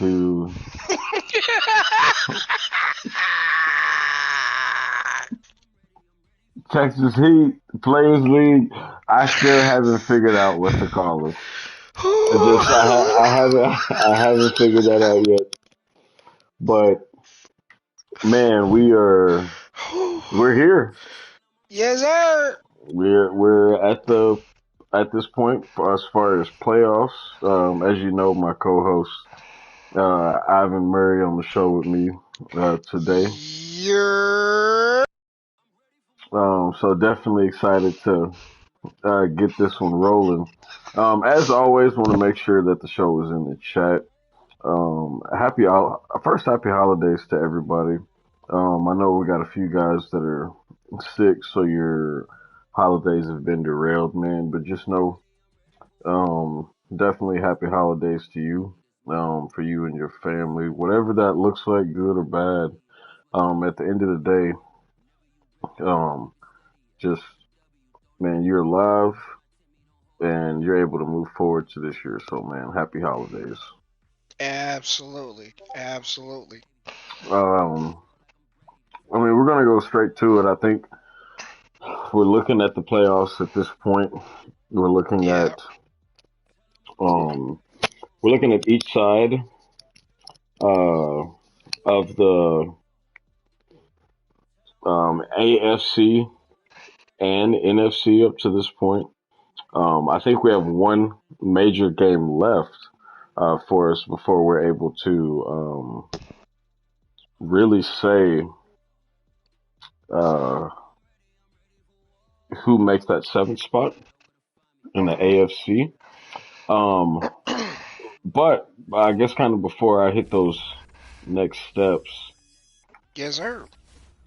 to Texas Heat Players League. I still haven't figured out what to call it. I haven't figured that out yet. But man, we're here. Yes, sir. We're at this point for as far as playoffs. As you know, my co-host Ivan Murray on the show with me today. You're. So definitely excited to get this one rolling. As always, want to make sure that the show is in the chat. Happy holidays to everybody. I know we got a few guys that are sick, so your holidays have been derailed, man. But just know, definitely happy holidays to you, for you and your family, whatever that looks like, good or bad. At the end of the day, just man, you're alive and you're able to move forward to this year. So, man, happy holidays. Absolutely. Absolutely. Um, I mean, we're gonna go straight to it. I think we're looking at the playoffs at this point. We're looking Yeah. at um, we're looking at each side uh, of the AFC and NFC up to this point. I think we have one major game left for us before we're able to really say uh, who makes that seventh spot in the Mm-hmm. AFC. Um, but I guess kind of before I hit those next steps, Yes, sir.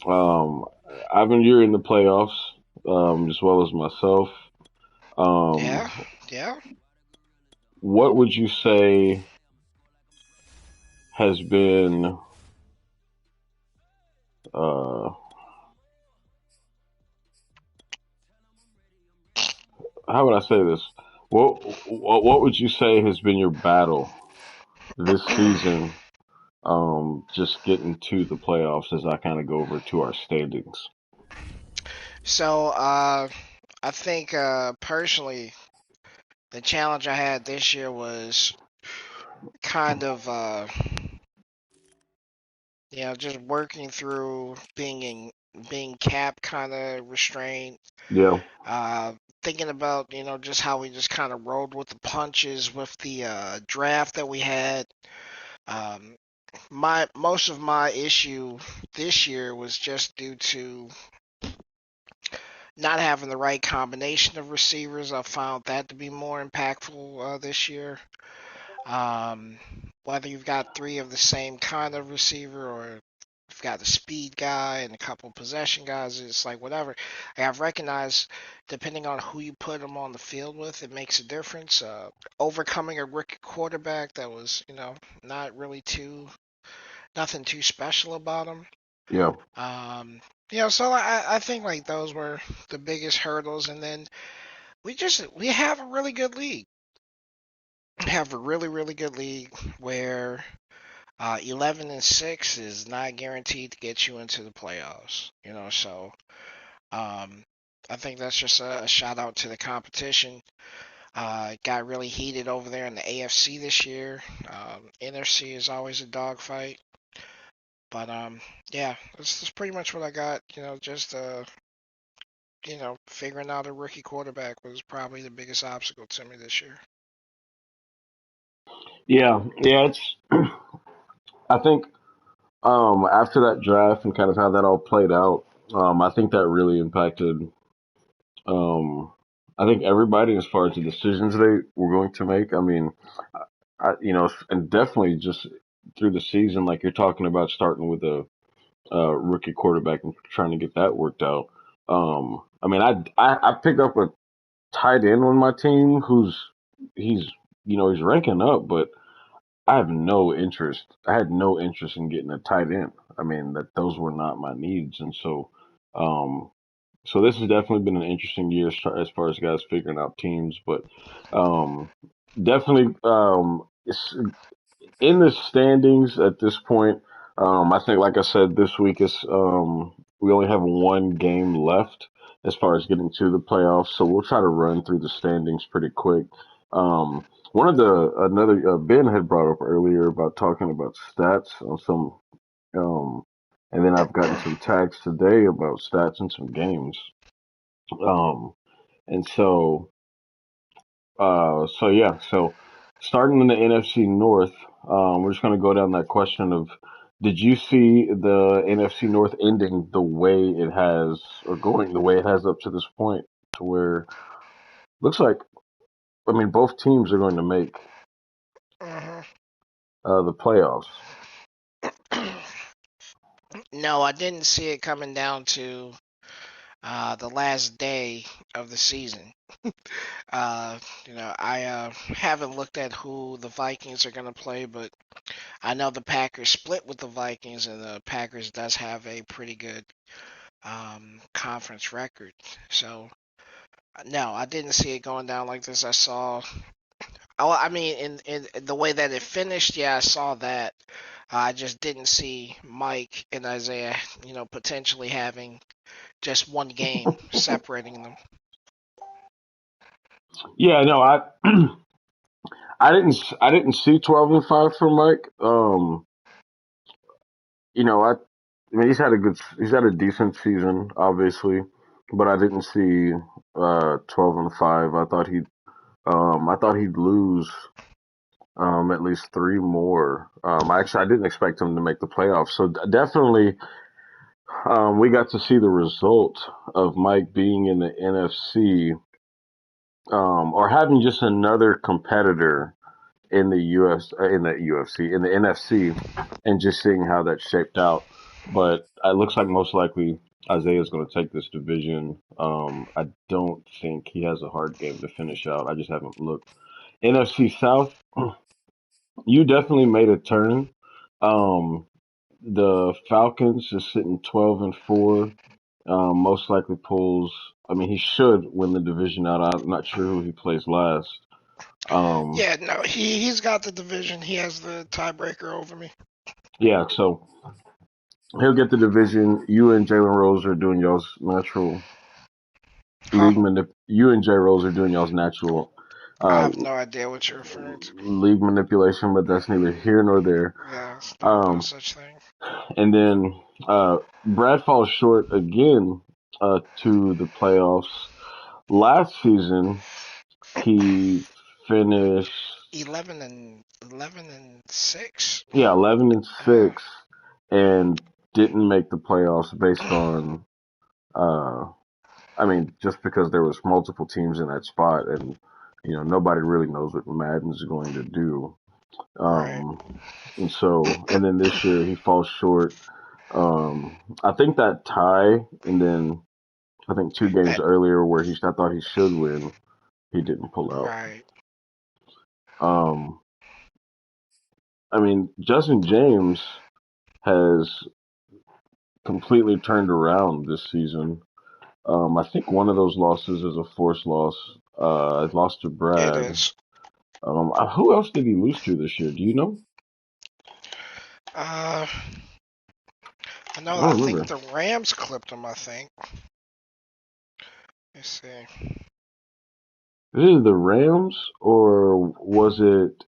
um, Ivan, you're in the playoffs as well as myself. Yeah. Um, Yeah. what would you say has been uh, how would I say this? What would you say has been your battle this season? Just getting to the playoffs as I kind of go over to our standings. So, I think personally, the challenge I had this year was kind of, just working through being cap kind of restrained. Yeah, Uh, Thinking about just how we just kind of rolled with the punches with the draft that we had. Um, my Most of my issue this year was just due to not having the right combination of receivers. I found that to be more impactful this year. Um, Whether you've got three of the same kind of receiver or you've got the speed guy and a couple possession guys, it's like whatever. I've recognized depending on who you put them on the field with, it makes a difference. Overcoming a rookie quarterback that was, not really nothing too special about him. yeah, So I think like those were the biggest hurdles, and then we have a really good league. We have a really good league where 11-6 is not guaranteed to get you into the playoffs. So um, I think that's just a shout out to the competition. It got really heated over there in the AFC this year. NFC is always a dogfight, but yeah, that's pretty much what I got. Just figuring out a rookie quarterback was probably the biggest obstacle to me this year. yeah. It's I think after that draft and kind of how that all played out, I think that really impacted. Um, I think everybody as far as the decisions they were going to make. I mean, and definitely just through the season, like you're talking about starting with a rookie quarterback and trying to get that worked out. I mean, I picked up a tight end on my team he's he's ranking up, but I have no interest. I had no interest in getting a tight end. I mean, that those were not my needs, and um, so this has definitely been an interesting year as far as guys figuring out teams, but um, definitely in the standings at this point, I think, like I said, this week is we only have one game left as far as getting to the playoffs, so we'll try to run through the standings pretty quick. One of the another Ben had brought up earlier about talking about stats on some, um, and then I've gotten some tags today about stats in some games. Um, and so yeah, so starting in the NFC North, we're just gonna go down that question of, did you see the NFC North ending the way it has, or going the way it has up to this point, to where looks like, I mean, both teams are going to make Hmm. the playoffs. No, I didn't see it coming down to the last day of the season. Uh, I haven't looked at who the Vikings are going to play, but I know the Packers split with the Vikings, and the Packers does have a pretty good conference record. So, no, I didn't see it going down like this. I saw, oh, I mean, in the way that it finished, yeah, I saw that. I just didn't see Mike and Isaiah, potentially having just one game separating them. Yeah, no, I didn't see 12-5 for Mike. I mean, he's had a decent season, obviously, but I didn't see 12-5. I thought he'd lose at least three more. I didn't expect him to make the playoffs. So definitely, we got to see the result of Mike being in the NFC, or having just another competitor in the in the NFC, and just seeing how that shaped out. But it looks like most likely Isaiah's going to take this division. I don't think he has a hard game to finish out. I just haven't looked. NFC South, you definitely made a turn. Um, the Falcons is sitting 12-4. Most likely pulls. I mean, he should win the division out. I'm not sure who he plays last. Um, Yeah, no, he's got the division. He has the tiebreaker over me. yeah, so he'll get the division. You and Jalen Rose are doing y'all's natural Huh? You and Jay Rose are doing y'all's natural I uh, have no idea what you're referring to. league manipulation, but that's neither here nor there. Yes, no Um, such thing. and then Brad falls short again to the playoffs. Last season, he finished, 11-6. yeah, 11-6, Yeah, and didn't make the playoffs based on, uh, I mean, just because there was multiple teams in that spot, and nobody really knows what Madden's going to do. right. Um, and then this year he falls short. I think that tie, and then I think two games That earlier where I thought he should win, he didn't pull out. right. Um, I mean, Justin James has completely turned around this season. I think one of those losses is a forced loss. I lost to It Brad. is. Who else did he lose to this year? Do you know? Uh, I know. I I don't think remember. the Rams clipped him. I think. Let's see. Is it the Rams, or was it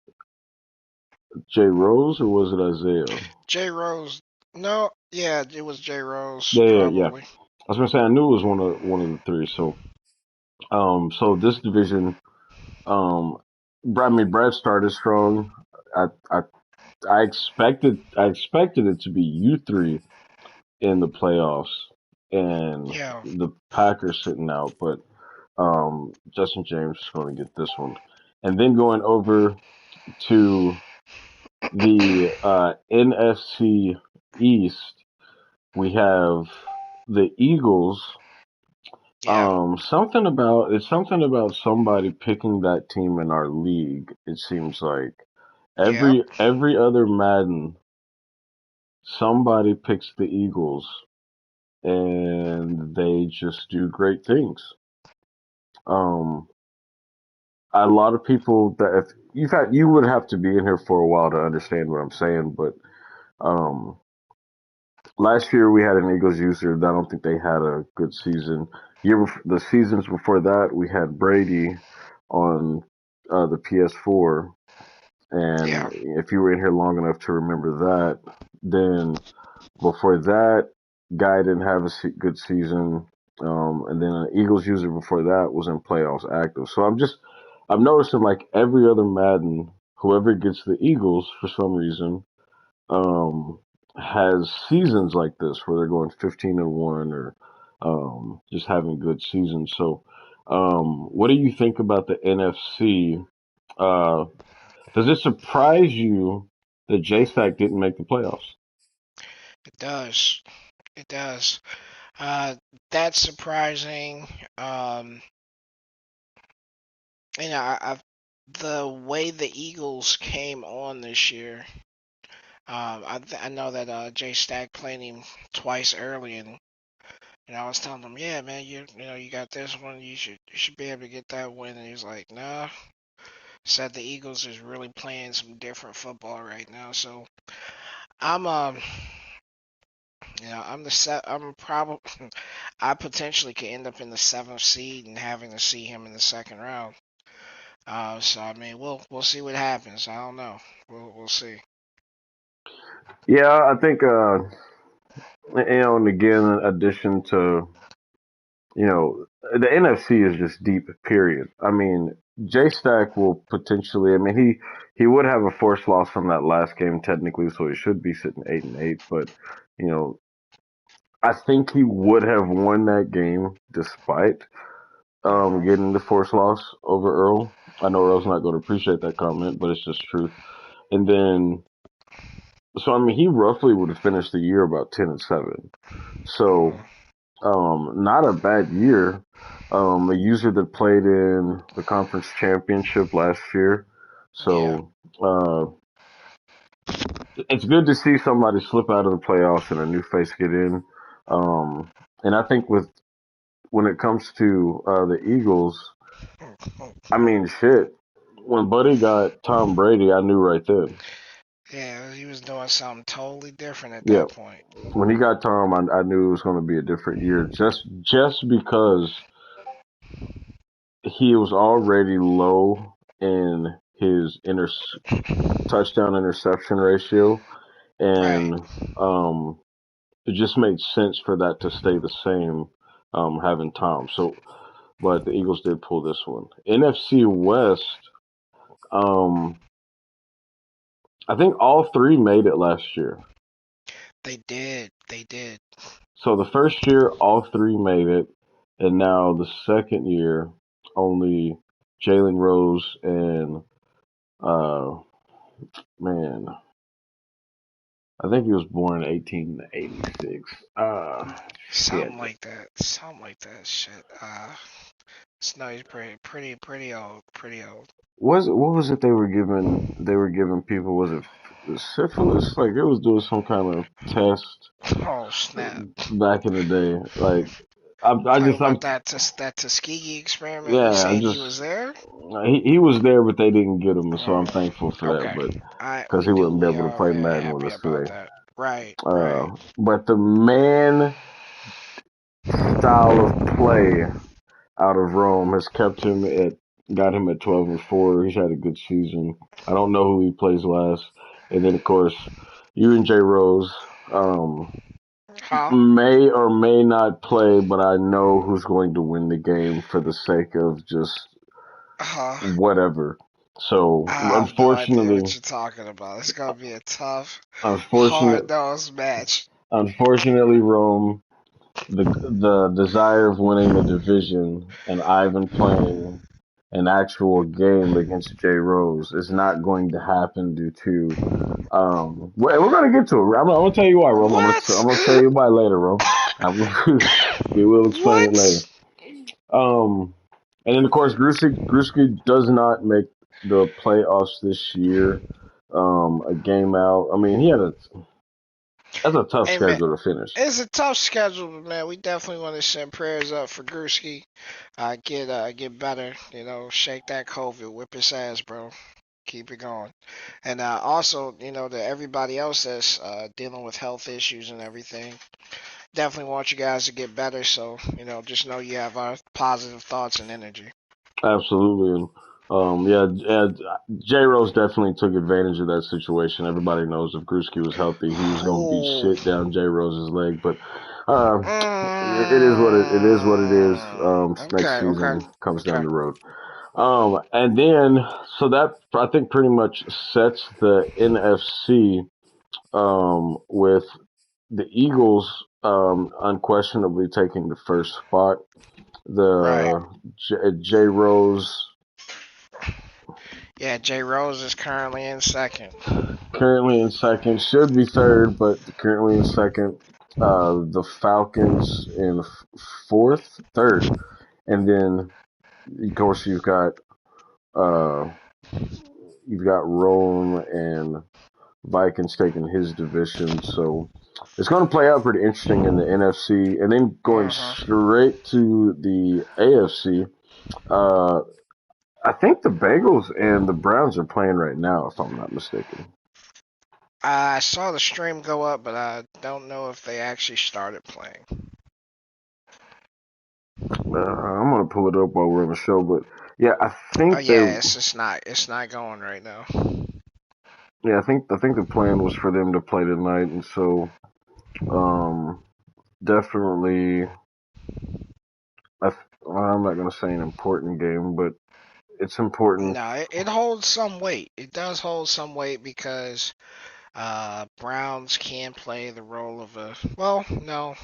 Jay Rose, or was it Isaiah? J Rose. No, yeah, it was J Rose Yeah, yeah, yeah. probably. I was gonna say I knew it was one of the three. So this division, I mean, Brad started strong. I, I, I expected it to be you three in the playoffs, and Yeah, the Packers sitting out, but Justin James is going to get this one, and then going over to the NFC East, we have the Eagles. yeah, Something about somebody picking that team in our league. It seems like yeah. every other Madden, somebody picks the Eagles and they just do great things. Um, a lot of people that if you would have to be in here for a while to understand what I'm saying, but um, last year we had an Eagles user. I don't think they had a good season. The seasons before that, we had Brady on the PS4, and Yeah. if you were in here long enough to remember that, then before that, guy didn't have a good season. And then an Eagles user before that was in playoffs active. So I'm noticing like every other Madden, whoever gets the Eagles for some reason, um, has seasons like this where they're going 15-1 or just having good seasons. So, what do you think about the NFC? Uh, does it surprise you that J-Stack didn't make the playoffs? It does. It does. Uh, that's surprising. Um, the way the Eagles came on this year. I know that Jay Stack played him twice early, and I was telling him, yeah, man, you got this one, you should be able to get that win, and he was like, nah. Said the Eagles is really playing some different football right now, so I'm I'm the set. I'm probably I potentially could end up in the seventh seed and having to see him in the second round. So I mean, we'll see what happens. I don't know. We'll see. Yeah, I think and again, in addition to the NFC is just deep. Period. I mean, J Stack will potentially. I mean, he would have a forced loss from that last game technically, so he should be sitting 8-8. But you know, I think he would have won that game despite Hmm. getting the forced loss over Earl. I know Earl's not going to appreciate that comment, but it's just truth. And then, so I mean, he roughly would have finished the year about 10-7. So Hmm. not a bad year. A user that played in the conference championship last year. Yeah. So it's good to see somebody slip out of the playoffs and a new face get in. And I think when it comes to the Eagles, I mean, shit. When Buddy got Tom Brady, I knew right then. Yeah, he was doing something totally different at Yeah, that point. when he got Tom, I knew it was going to be a different year. Just because he was already low in his touchdown interception ratio, Right. and um, it just made sense for that to stay the same, having Tom. So, but the Eagles did pull this one. NFC West, um, I think all three made it last year. They did. They did. So the first year, all three made it, and now the second year, only Jalen Rose and uh, man, I think he was born in 1886. Shit. Something like that. Something like that. Shit. No, he's pretty old. Pretty old. What was it they were giving? They were giving people, was it syphilis? Like it was doing some kind of test Oh snap! back in the day. Like I Talking just about I'm that Tuskegee experiment. You yeah, I'm saying he just was there? he was there, but they didn't get him, so I'm Mm, thankful for that. okay. But I because we he do. wouldn't be We able to are play very Madden with happy us about today. that. Right. Right. But the man style of play out of Rome has got him at 12-4. He's had a good season. I don't know who he plays last, and then of course you and Jay Rose Huh? may or may not play, but I know who's going to win the game for the sake of just Huh? whatever. So I have no idea what you're talking about. It's gonna be a tough, unfortunate, hard-nosed match. unfortunately, Rome, the desire of winning the division and Ivan playing an actual game against Jay Rose is not going to happen due to we're gonna get to it. I'm gonna tell you why, Rome. What? I'm gonna tell you why later, Rome. We will explain it later. What? Um, and then of course Gruski does not make the playoffs this year. A game out. I mean, he had a That's a tough Hey man, schedule to finish. it's a tough schedule, but man, we definitely want to send prayers up for Gruski. Get better. Shake that COVID, whip his ass, bro. Keep it going. And also, to everybody else that's dealing with health issues and everything, definitely want you guys to get better. So, just know you have our positive thoughts and energy. Absolutely, and yeah, J Rose definitely took advantage of that situation. Everybody knows if Gruski was healthy, he was going to beat Ooh. shit down J Rose's leg. But uh, it is what it is. What it is. Next Okay, okay, season comes down okay. the road. And then so that I think pretty much sets the NFC with the Eagles unquestionably taking the first spot. Right. The J Rose Yeah, Jay Rose is currently in second. currently in second, should be third, but currently in second. The Falcons in third, and then of course uh, you've got Rome and Vikings taking his division. So it's going to play out pretty interesting in the NFC, and then going Mm-hmm. straight to the AFC. Uh, I think the Bengals and the Browns are playing right now, if I'm not mistaken. I saw the stream go up, but I don't know if they actually started playing. I'm gonna pull it up while we're on the show, but yeah, I Oh think they're yeah, it's not going right now. yeah, I think the plan was for them to play tonight, and so um, definitely, I'm not gonna say an important game, but it's important. No, it holds some weight. It does hold some weight because Browns can play the role of a. Well, no,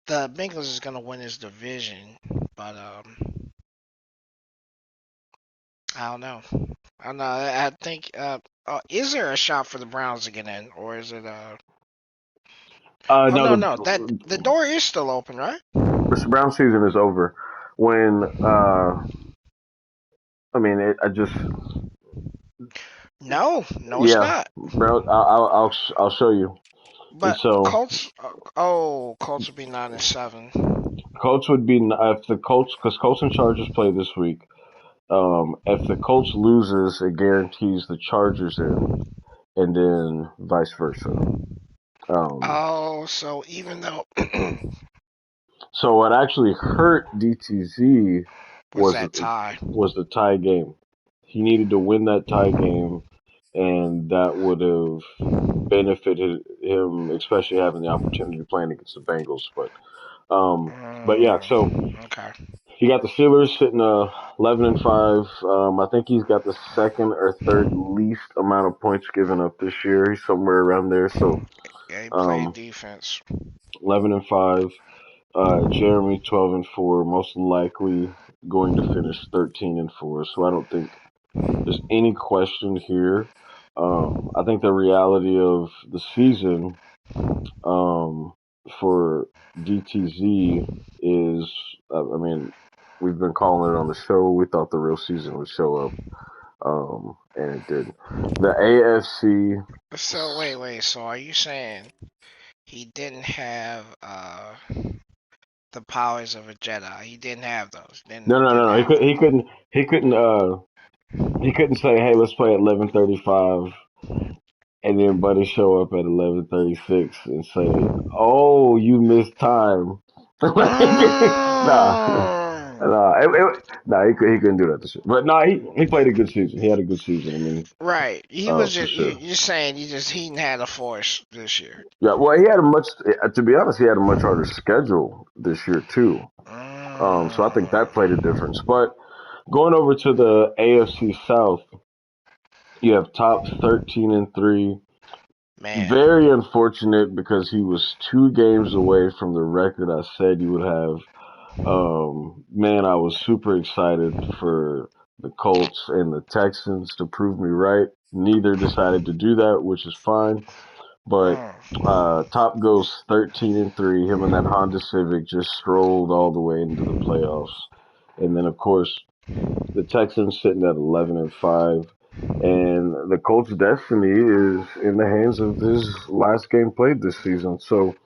the Bengals is gonna win his division, but I don't know. I don't know. I think. Is there a shot for the Browns to get in, or is it? Oh No, no, no. That the door is still open, right? the Brown season is over. When I mean, I just No, no, it's yeah, not. Brown. I'll show you. And But so Colts. Colts would be 9-7. Colts would be if the Colts because Colts and Chargers play this week. If the Colts loses, it guarantees the Chargers in, and then vice versa. Um, Oh, so even though so what actually hurt DTZ was was that tie? was the tie game. He needed to win that tie game, and that would have benefited him, especially having the opportunity playing against the Bengals. But yeah, so Okay. you got the Steelers sitting 11-5. I think he's got the second or third least amount of points given up this year. He's somewhere around there. So Yeah, he played um, defense. 11-5. Jeremy 12-4. Most likely going to finish 13-4. So I don't think there's any question here. I think the reality of the season um, for DTZ is, I mean, we've been calling it on the show. We thought the real season would show up, and it didn't. The AFC, So wait. So are you saying he didn't have the powers of a Jedi? He didn't have those. no, no, Didn't no, no. have them. He couldn't say, "Hey, let's play at 11:35," and then Buddy show up at 11:36 and say, "Oh, you missed time." Nah, Mm, nah, he couldn't do that this year. But nah, he played a good season. He had a good season. I mean, right. He was for just sure. you're saying he didn't have the force this year. Yeah, well, he had a much. To be honest, he had a much harder schedule this year too. So I think that played a Mm, difference. But going over to the AFC South, you have top 13-3. man. Very unfortunate because he was 2 games away from the record I said you would have. Man, I was super excited for the Colts and the Texans to prove me right. Neither decided to do that, which is fine. But Mm. Top goes 13-3. Him and that Honda Civic just strolled all the way into the playoffs. And then, of course, the Texans sitting at 11-5. and the Colts' destiny is in the hands of this last game played this season. So,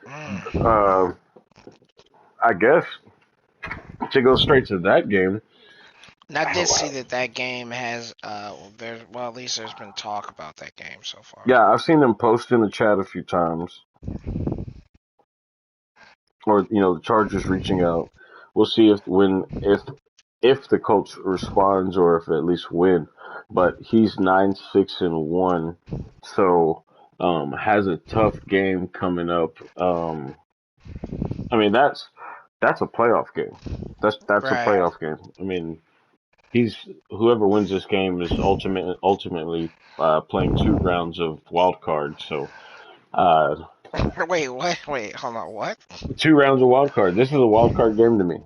Mm. uh, I guess to go straight to that game, And I did see that game has well, at least there's been talk about that game so far. yeah, I've seen them post in the chat a few times, or the Chargers reaching out. We'll see if the Colts responds or if at least win. But he's 9-6-1, so has a tough game coming up. I mean that's a playoff game. That's a Right. playoff game. I mean he's whoever wins this game is ultimately playing 2 rounds of wild card. So uh, Wait, what? Wait, hold on. What? 2 rounds of wild card. This is a wild card game to me.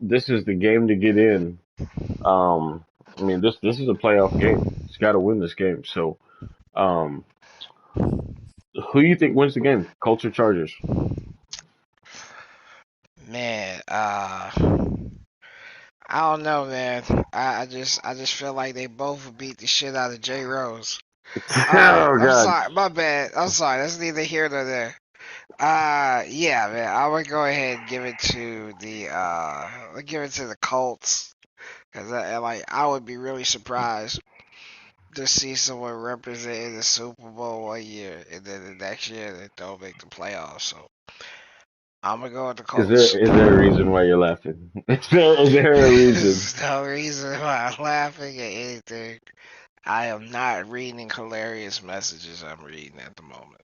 This is the game to get in. Um, I mean this is a playoff game. He's got to win this game. So um, who do you think wins the game? Colts or Chargers? Man, I don't know, man. I just feel like they both beat the shit out of J Rose. All right, Oh I'm God, sorry, my bad. I'm sorry. That's neither here nor there. Yeah, man. I would go ahead and give it to the Colts because I would be really surprised to see someone representing the Super Bowl 1 year and then the next year they don't make the playoffs. So I'm gonna go with the is there Colts. is there a reason why you're laughing? Is there a reason? There's no reason why I'm laughing at anything. I am not reading hilarious messages I'm reading at the moment.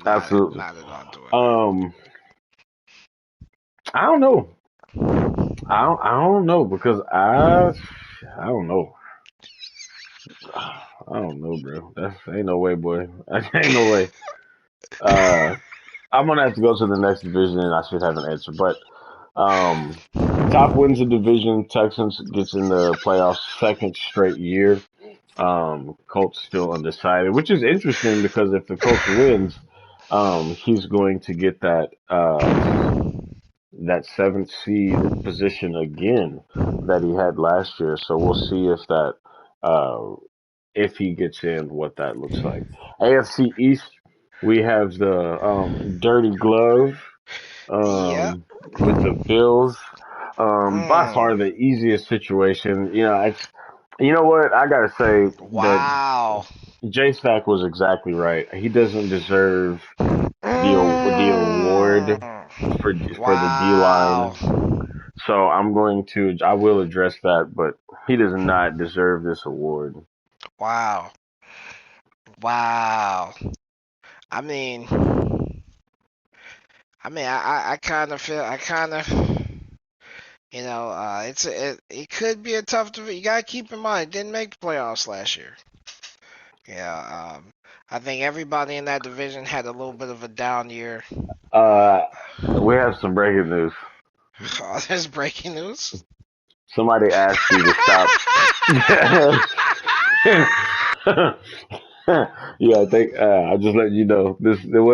Absolutely. Not at all doing that. Um, I don't know. I don't know because I don't know. I don't know, bro. That's ain't no way, boy. Ain't no way. Uh, I'm gonna have to go to the next division, and I should have an answer. But um, top wins the division. Texans gets in the playoffs second straight year. Colts still undecided, which is interesting because if the Colts wins, he's going to get that seventh seed position again that he had last year. So we'll see uh, if he gets in, what that looks like. AFC East, we have the Dirty Glove Yep. with the Bills. By Mm. far the easiest situation. You know what I gotta say that Wow. J Stack was exactly right. He doesn't deserve the award Mm. for the D line. Wow. So I will address that, but he does not deserve this award. Wow. Wow. I mean, I kind of feel, it could be a tough. You gotta keep in mind, didn't make the playoffs last year. Yeah. I think everybody in that division had a little bit of a down year. Uh, we have some breaking news. Oh, there's breaking news. Somebody asked you to stop. Yeah, I think I just let you know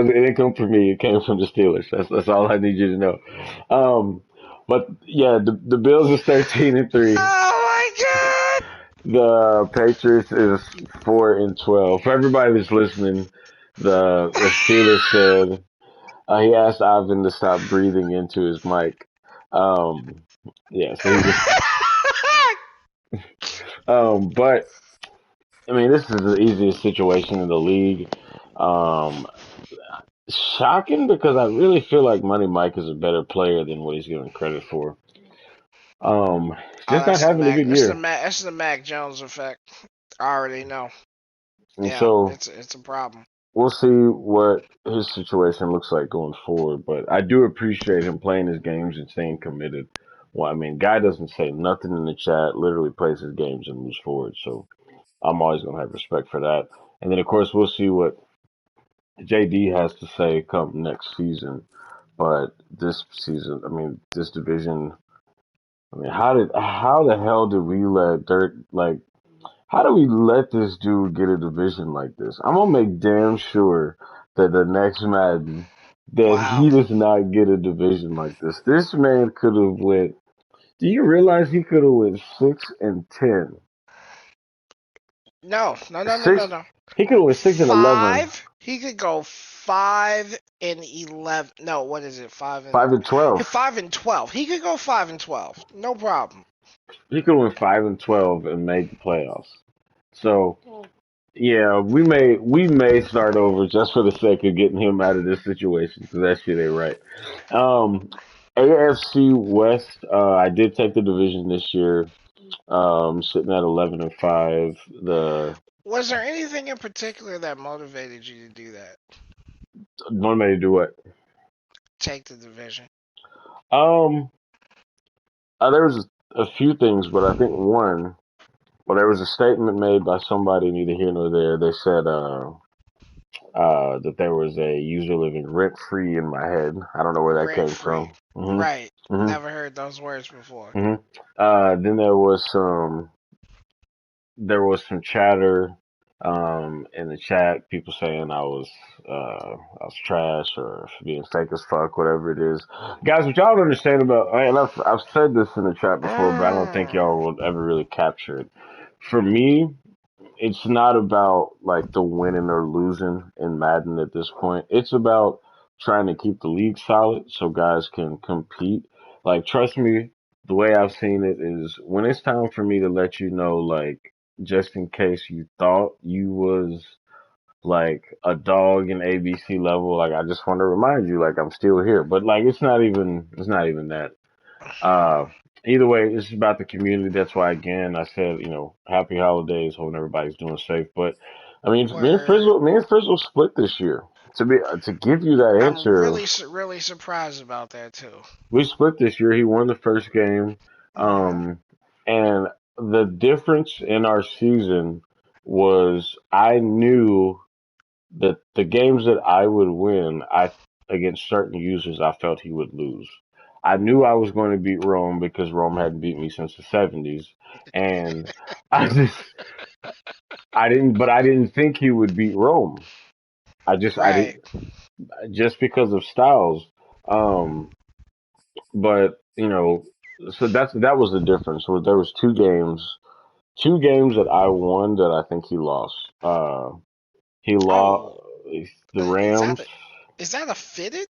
it didn't come from me. It came from the Steelers. That's all I need you to know. But yeah, the Bills is 13-3. Oh my The Patriots is 4-12. For everybody that's listening, the Steelers said he asked Ivan to stop breathing into his mic. Um, yeah, so he just but I mean, this is the easiest situation in the league. Um, Shocking because I really feel like Money Mike is a better player than what he's given credit for. He's Oh, just not having a good year, That's the Mac Jones effect. I already know. and Yeah, so it's a problem. we'll see what his situation looks like going forward. But I do appreciate him playing his games and staying committed. Well, I mean, guy doesn't say nothing in the chat, literally plays his games and moves forward. So I'm always gonna have respect for that. And then of course we'll see what JD has to say come next season. But this season, I mean, this division. I mean, how the hell did we let how do we let this dude get a division like this? I'm gonna make damn sure that the next Madden that Wow. he does not get a division like this. This man could have went. Do you realize he could have went 6-10? No, no, no, no, no, Six. no. He could have went 6-11. Five. He could go 5-11. No, what is it? 5-12. 5-12. He could go 5-12. No problem. He could have went 5-12 and made the playoffs. So yeah, we may start over just for the sake of getting him out of this situation because that shit ain't right. Um, AFC West. I did take the division this year. Sitting at 11-5. The Was there anything in particular that motivated you to do that? one may do what? Take the division. Um, there was a few things, but I think one. Well, there was a statement made by somebody neither here nor there. They said that there was a user living rent free in my head. I don't know where that Rent came free. from. Hmm. Right. Hmm. Never heard those words before. Hmm. Then there was some chatter in the chat, people saying I was trash or being fake as fuck, whatever it is. Guys, what y'all don't understand about, and I've said this in the chat before, but I don't think Mm. y'all will ever really capture it. For me, it's not about like the winning or losing in Madden at this point. It's about trying to keep the league solid so guys can compete. Like, trust me, the way I've seen it is when it's time for me to let you know, like, just in case you thought you was like a dog in ABC level, like I just want to remind you, like I'm still here. But like it's not even that. Uh, Either way, it's about the community. That's why, again, I said, happy holidays. Hoping everybody's doing safe. But I mean, me and Word. Frizzle, me and Frizzle split this year. To give you that I'm answer, really surprised about that too. we split this year. He won the first game, Hmm. and the difference in our season was I knew that the games that I would win, I against certain users, I felt he would lose. I knew I was going to beat Rome because Rome hadn't beat me since the '70s, and I just I didn't think he would beat Rome. I Right. didn't just because of styles. Um, but so that was the difference. So there was two games that I won that I think he lost. He lost Oh, the is Rams. that a fitted?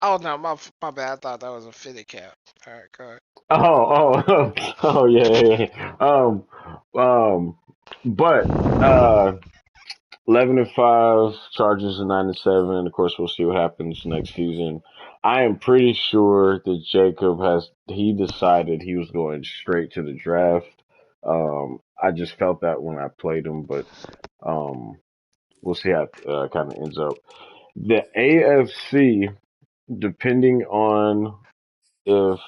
Oh no, my bad. I thought that was a fitted cap. All right, go ahead. Oh, yeah, yeah, yeah. But 11-5, Chargers are 9-7, and of course we'll see what happens next season. I am pretty sure that Jacob he decided he was going straight to the draft. I just felt that when I played him, but um, we'll see how it kind of ends up. The AFC, depending on if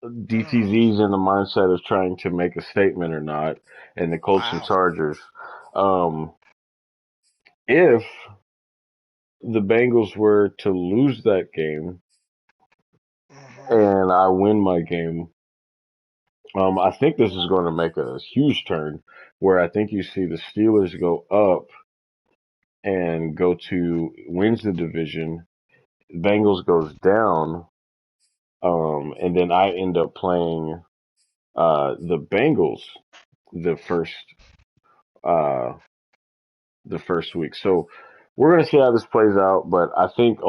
Mm. DTZ's in the mindset of trying to make a statement or not, and the Colts and Wow. Chargers. Um, if the Bengals were to lose that game Hmm. and I win my game, I think this is going to make a huge turn where I think you see the Steelers go up and go to wins the division. Bengals goes down, and then I end up playing the Bengals the first uh, the first week. So we're gonna see how this plays out, but I think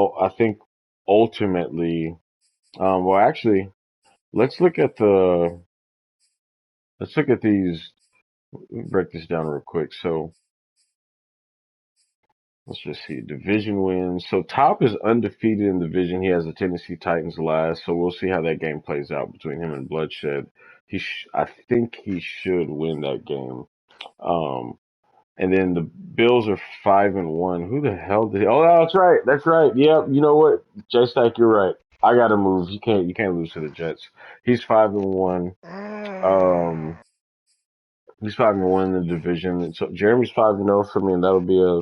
ultimately, well, actually, let's look at the let's look at these. Break this down real quick. So let's just see division wins. So top is undefeated in division. He has the Tennessee Titans last. So we'll see how that game plays out between him and Bloodshed. I think he should win that game. Um, And then the Bills are 5-1. Who the hell did? Oh, that's right. That's right. Yep. You know what, J Stack, you're right. I gotta move. You can't lose to the Jets. He's 5-1. Um, Mm. he's 5-1 in the division. And so Jeremy's 5-0. So I mean that'll be a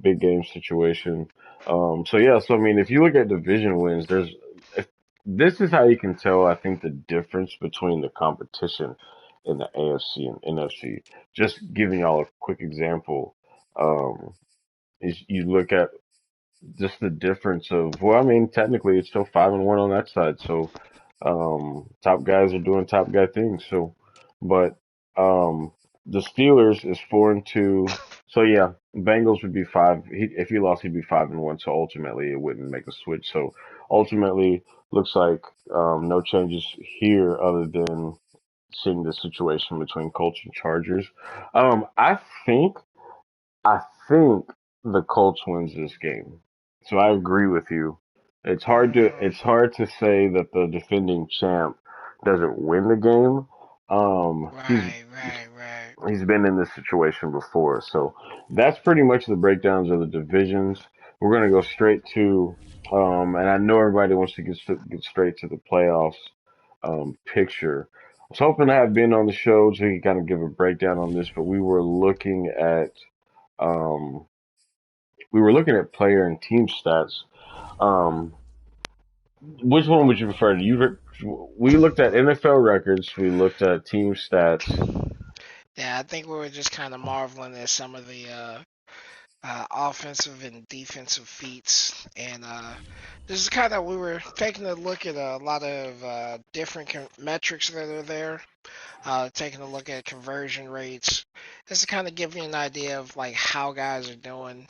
big game situation. So yeah. So I mean, if you look at division wins, if, this is how you can tell. I think the difference between the competition in the AFC and NFC. Just giving y'all a quick example. Um, is you look at just the difference of, well, I mean, technically it's still 5-1 on that side. So, top guys are doing top guy things. So, but, the Steelers is 4-2. So yeah, Bengals would be five. If he lost, he'd be 5-1. So ultimately it wouldn't make a switch. So ultimately looks like, no changes here other than seeing the situation between Colts and Chargers. I think I think the Colts wins this game. So I agree with you. It's Hmm. hard to say that the defending champ doesn't win the game. Right, right, right. He's been in this situation before. So that's pretty much the breakdowns of the divisions. We're gonna go straight to, and I know everybody wants to get straight to the playoffs, picture. I was hoping to have been on the show so he can kind of give a breakdown on this, but um, we were looking at player and team stats. Um, which one would you prefer? We looked at NFL records. We looked at team stats. Yeah, I think we were just kind of marveling at some of the offensive and defensive feats, and this is kind of we were taking a look at a lot of different metrics that are there. Taking a look at conversion rates, just to kind of give you an idea of like how guys are doing.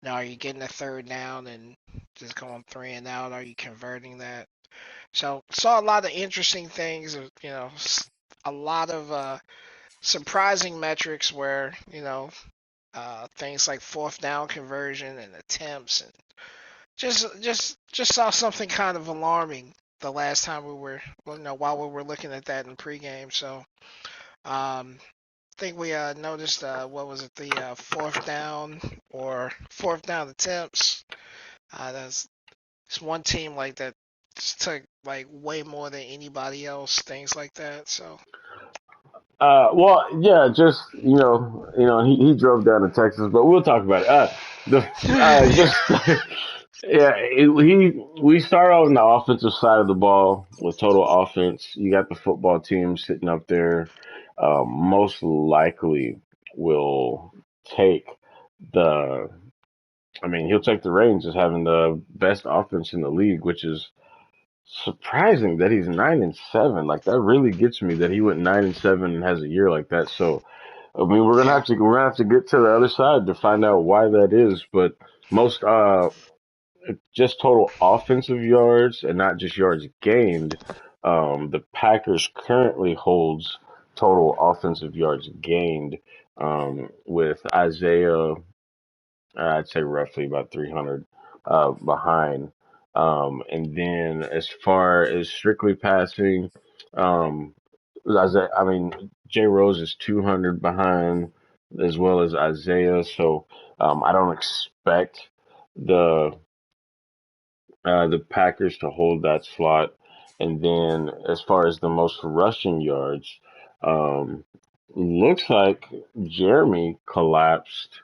Now, are you getting a third down and just going three and out? Are you converting that? So saw a lot of interesting things. A lot of surprising metrics where things like fourth down conversion and attempts, and just saw something kind of alarming the last time we were, while we were looking at that in pregame. So I think we noticed, what was it, the fourth down or fourth down attempts. That's it's one team like that just took like way more than anybody else, things like that. So Well, yeah, just he drove down to Texas, but we'll talk about it. The just yeah, we start on the offensive side of the ball with total offense. You got the football team sitting up there. Most likely will take the. I mean, he'll take the reins as having the best offense in the league, which is surprising that he's 9-7. Like that really gets me that he went 9-7 and has a year like that. So I mean, yeah, we're gonna have to get to the other side to find out why that is. But most just total offensive yards and not just yards gained. The Packers currently holds total offensive yards gained, with Isaiah, I'd say roughly about 300 behind. And then as far as strictly passing, um, I mean, Jay Rose is 200 behind, as well as Isaiah. So, I don't expect the the Packers to hold that slot. And then as far as the most rushing yards, um, looks like Jeremy collapsed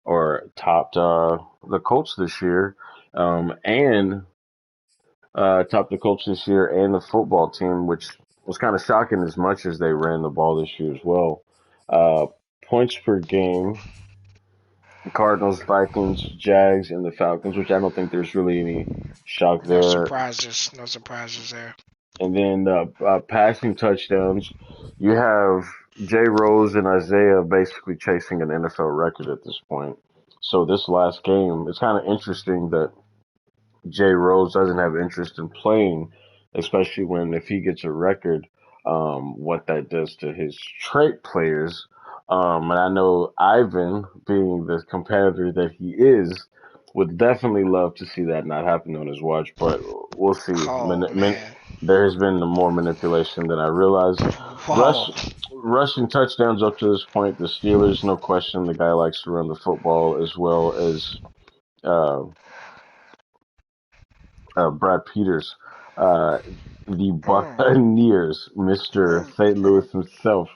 or topped the Colts this year, and topped the Colts this year and the football team, which was kind of shocking as much as they ran the ball this year as well. Uh, Points per game, Cardinals, Vikings, Jags, and the Falcons, which I don't think there's really any shock no there. surprises, no surprises there. And then passing touchdowns, you have Jay Rose and Isaiah basically chasing an NFL record at this point. So this last game, it's kind of interesting that Jay Rose doesn't have interest in playing, especially when if he gets a record, what that does to his trait players. And I know Ivan, being the competitor that he is, would definitely love to see that not happen on his watch, but we'll see. Oh man, There has been more manipulation than I realized. whoa. Rush, Rushing touchdowns up to this point, the Steelers, no question, the guy likes to run the football as well as uh, Brad Peters, uh, the Mm. Buccaneers, Mr. St. Louis himself,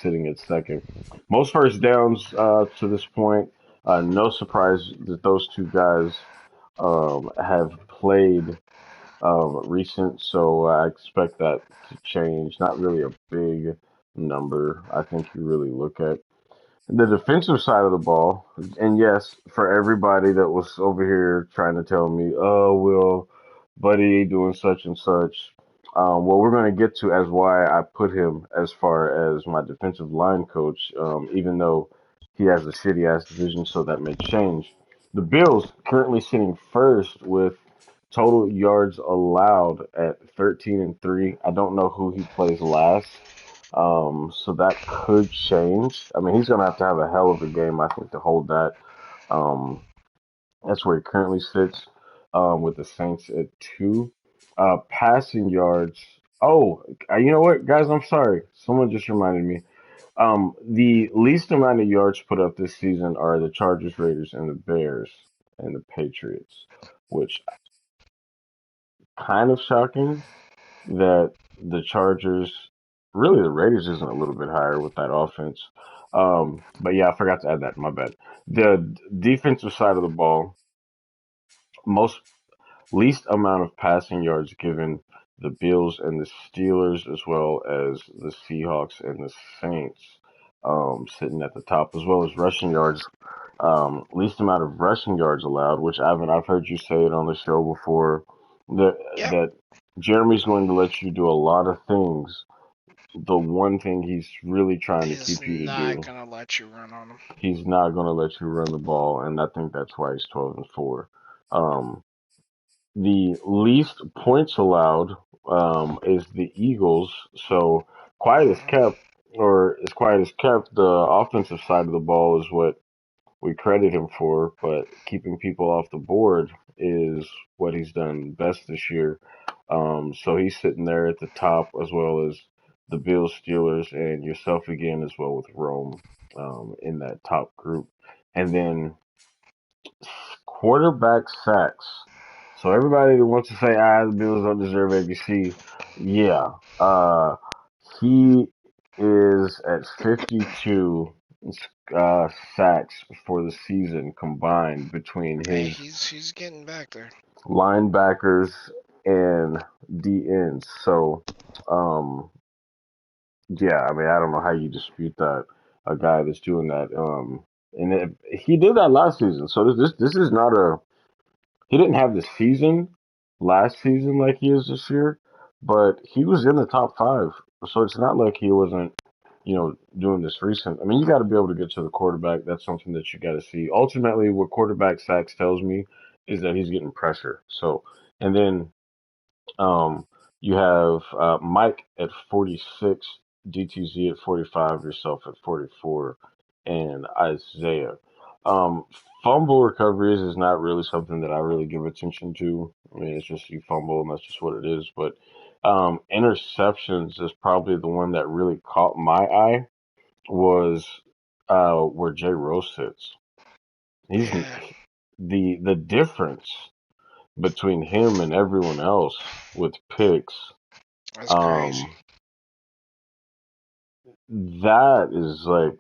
sitting at second. Most first downs to this point. No surprise that those two guys have played recent, so I expect that to change. Not really a big number, I think you really look at. the defensive side of the ball, and yes, for everybody that was over here trying to tell me, oh, well, Buddy doing such and such. Well, we're going to get to as why I put him as far as my defensive line coach, even though he has a shitty ass division, so that may change. The Bills currently sitting first with total yards allowed at 13-3. I don't know who he plays last. So that could change. I mean, he's going to have a hell of a game, I think, to hold that. Um, that's where he currently sits with the Saints at 2. Passing yards. Oh, you know what, guys? I'm sorry. Someone just reminded me. The least amount of yards put up this season are the Chargers, Raiders, and the Bears and the Patriots, which kind of shocking that the Chargers, really the Raiders isn't a little bit higher with that offense. But yeah, I forgot to add that. My bad. The defensive side of the ball, most least amount of passing yards given the Bills and the Steelers, as well as the Seahawks and the Saints, sitting at the top, as well as rushing yards. Least amount of rushing yards allowed, which I've heard you say it on the show before, that Yep. that Jeremy's going to let you do a lot of things. The one thing he's really trying to He's keep you to not do, gonna let you run on him. he's not going to let you run the ball, and I think that's why he's 12-4. Um, the least points allowed is the Eagles. So quiet as Hmm. kept, or as quiet as kept, the offensive side of the ball is what we credit him for, but keeping people off the board is what he's done best this year. So he's sitting there at the top, as well as the Bills, Steelers, and yourself again, as well with Rome in that top group. And then quarterback sacks. So everybody that wants to say, the Bills don't deserve ABC, yeah. Uh, he is at 52 sacks for the season combined between Hey, his he's getting back there. linebackers and D ends. So, um, yeah, I mean, I don't know how you dispute that. A guy that's doing that, and he did that last season. So this is not a he didn't have the season last season like he is this year, but he was in the top five. So it's not like he wasn't, doing this recent. I mean, you got to be able to get to the quarterback. That's something that you got to see. Ultimately, what quarterback sacks tells me is that he's getting pressure. So, and then um, you have Mike at 46, DTZ at 45, yourself at 44, and Isaiah. Um, Fumble recoveries is not really something that I really give attention to. I mean, it's just you fumble, and that's just what it is. But interceptions is probably the one that really caught my eye was where Jay Rose sits. He's Yeah, the difference between him and everyone else with picks. that's crazy. Um, that is like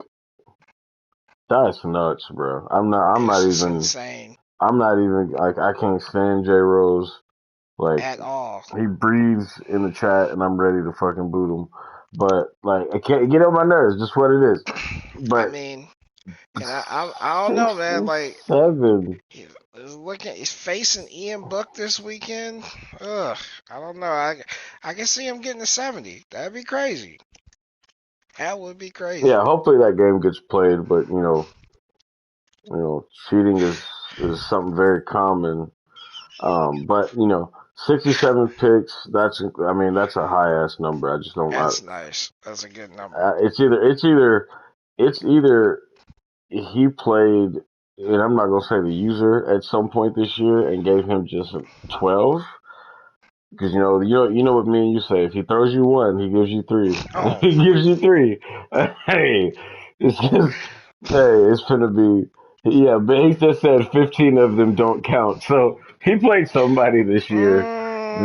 that's nuts, bro. I'm It's not just even. insane I'm not even like I can't stand J Rose. Like at all. he breathes in the chat, and I'm ready to fucking boot him. But like I can't get on my nerves. Just what it is. I But mean, and I don't know, man. Like 67. he's facing Ian Book this weekend. Ugh, I don't know. I can see him getting a 70. That'd be crazy. That would be crazy. Yeah, hopefully that game gets played. But cheating is something very common. But 67 picks. I mean, that's a high ass number. I just don't. That's nice. That's a good number. It's either he played, and I'm not gonna say the user at some point this year and gave him just 12 because you know what me and you say. If he throws you one, he gives you three. Oh He my. gives you three. Hey, it's just it's gonna be yeah. But he just said 15 of them don't count. So he played somebody this year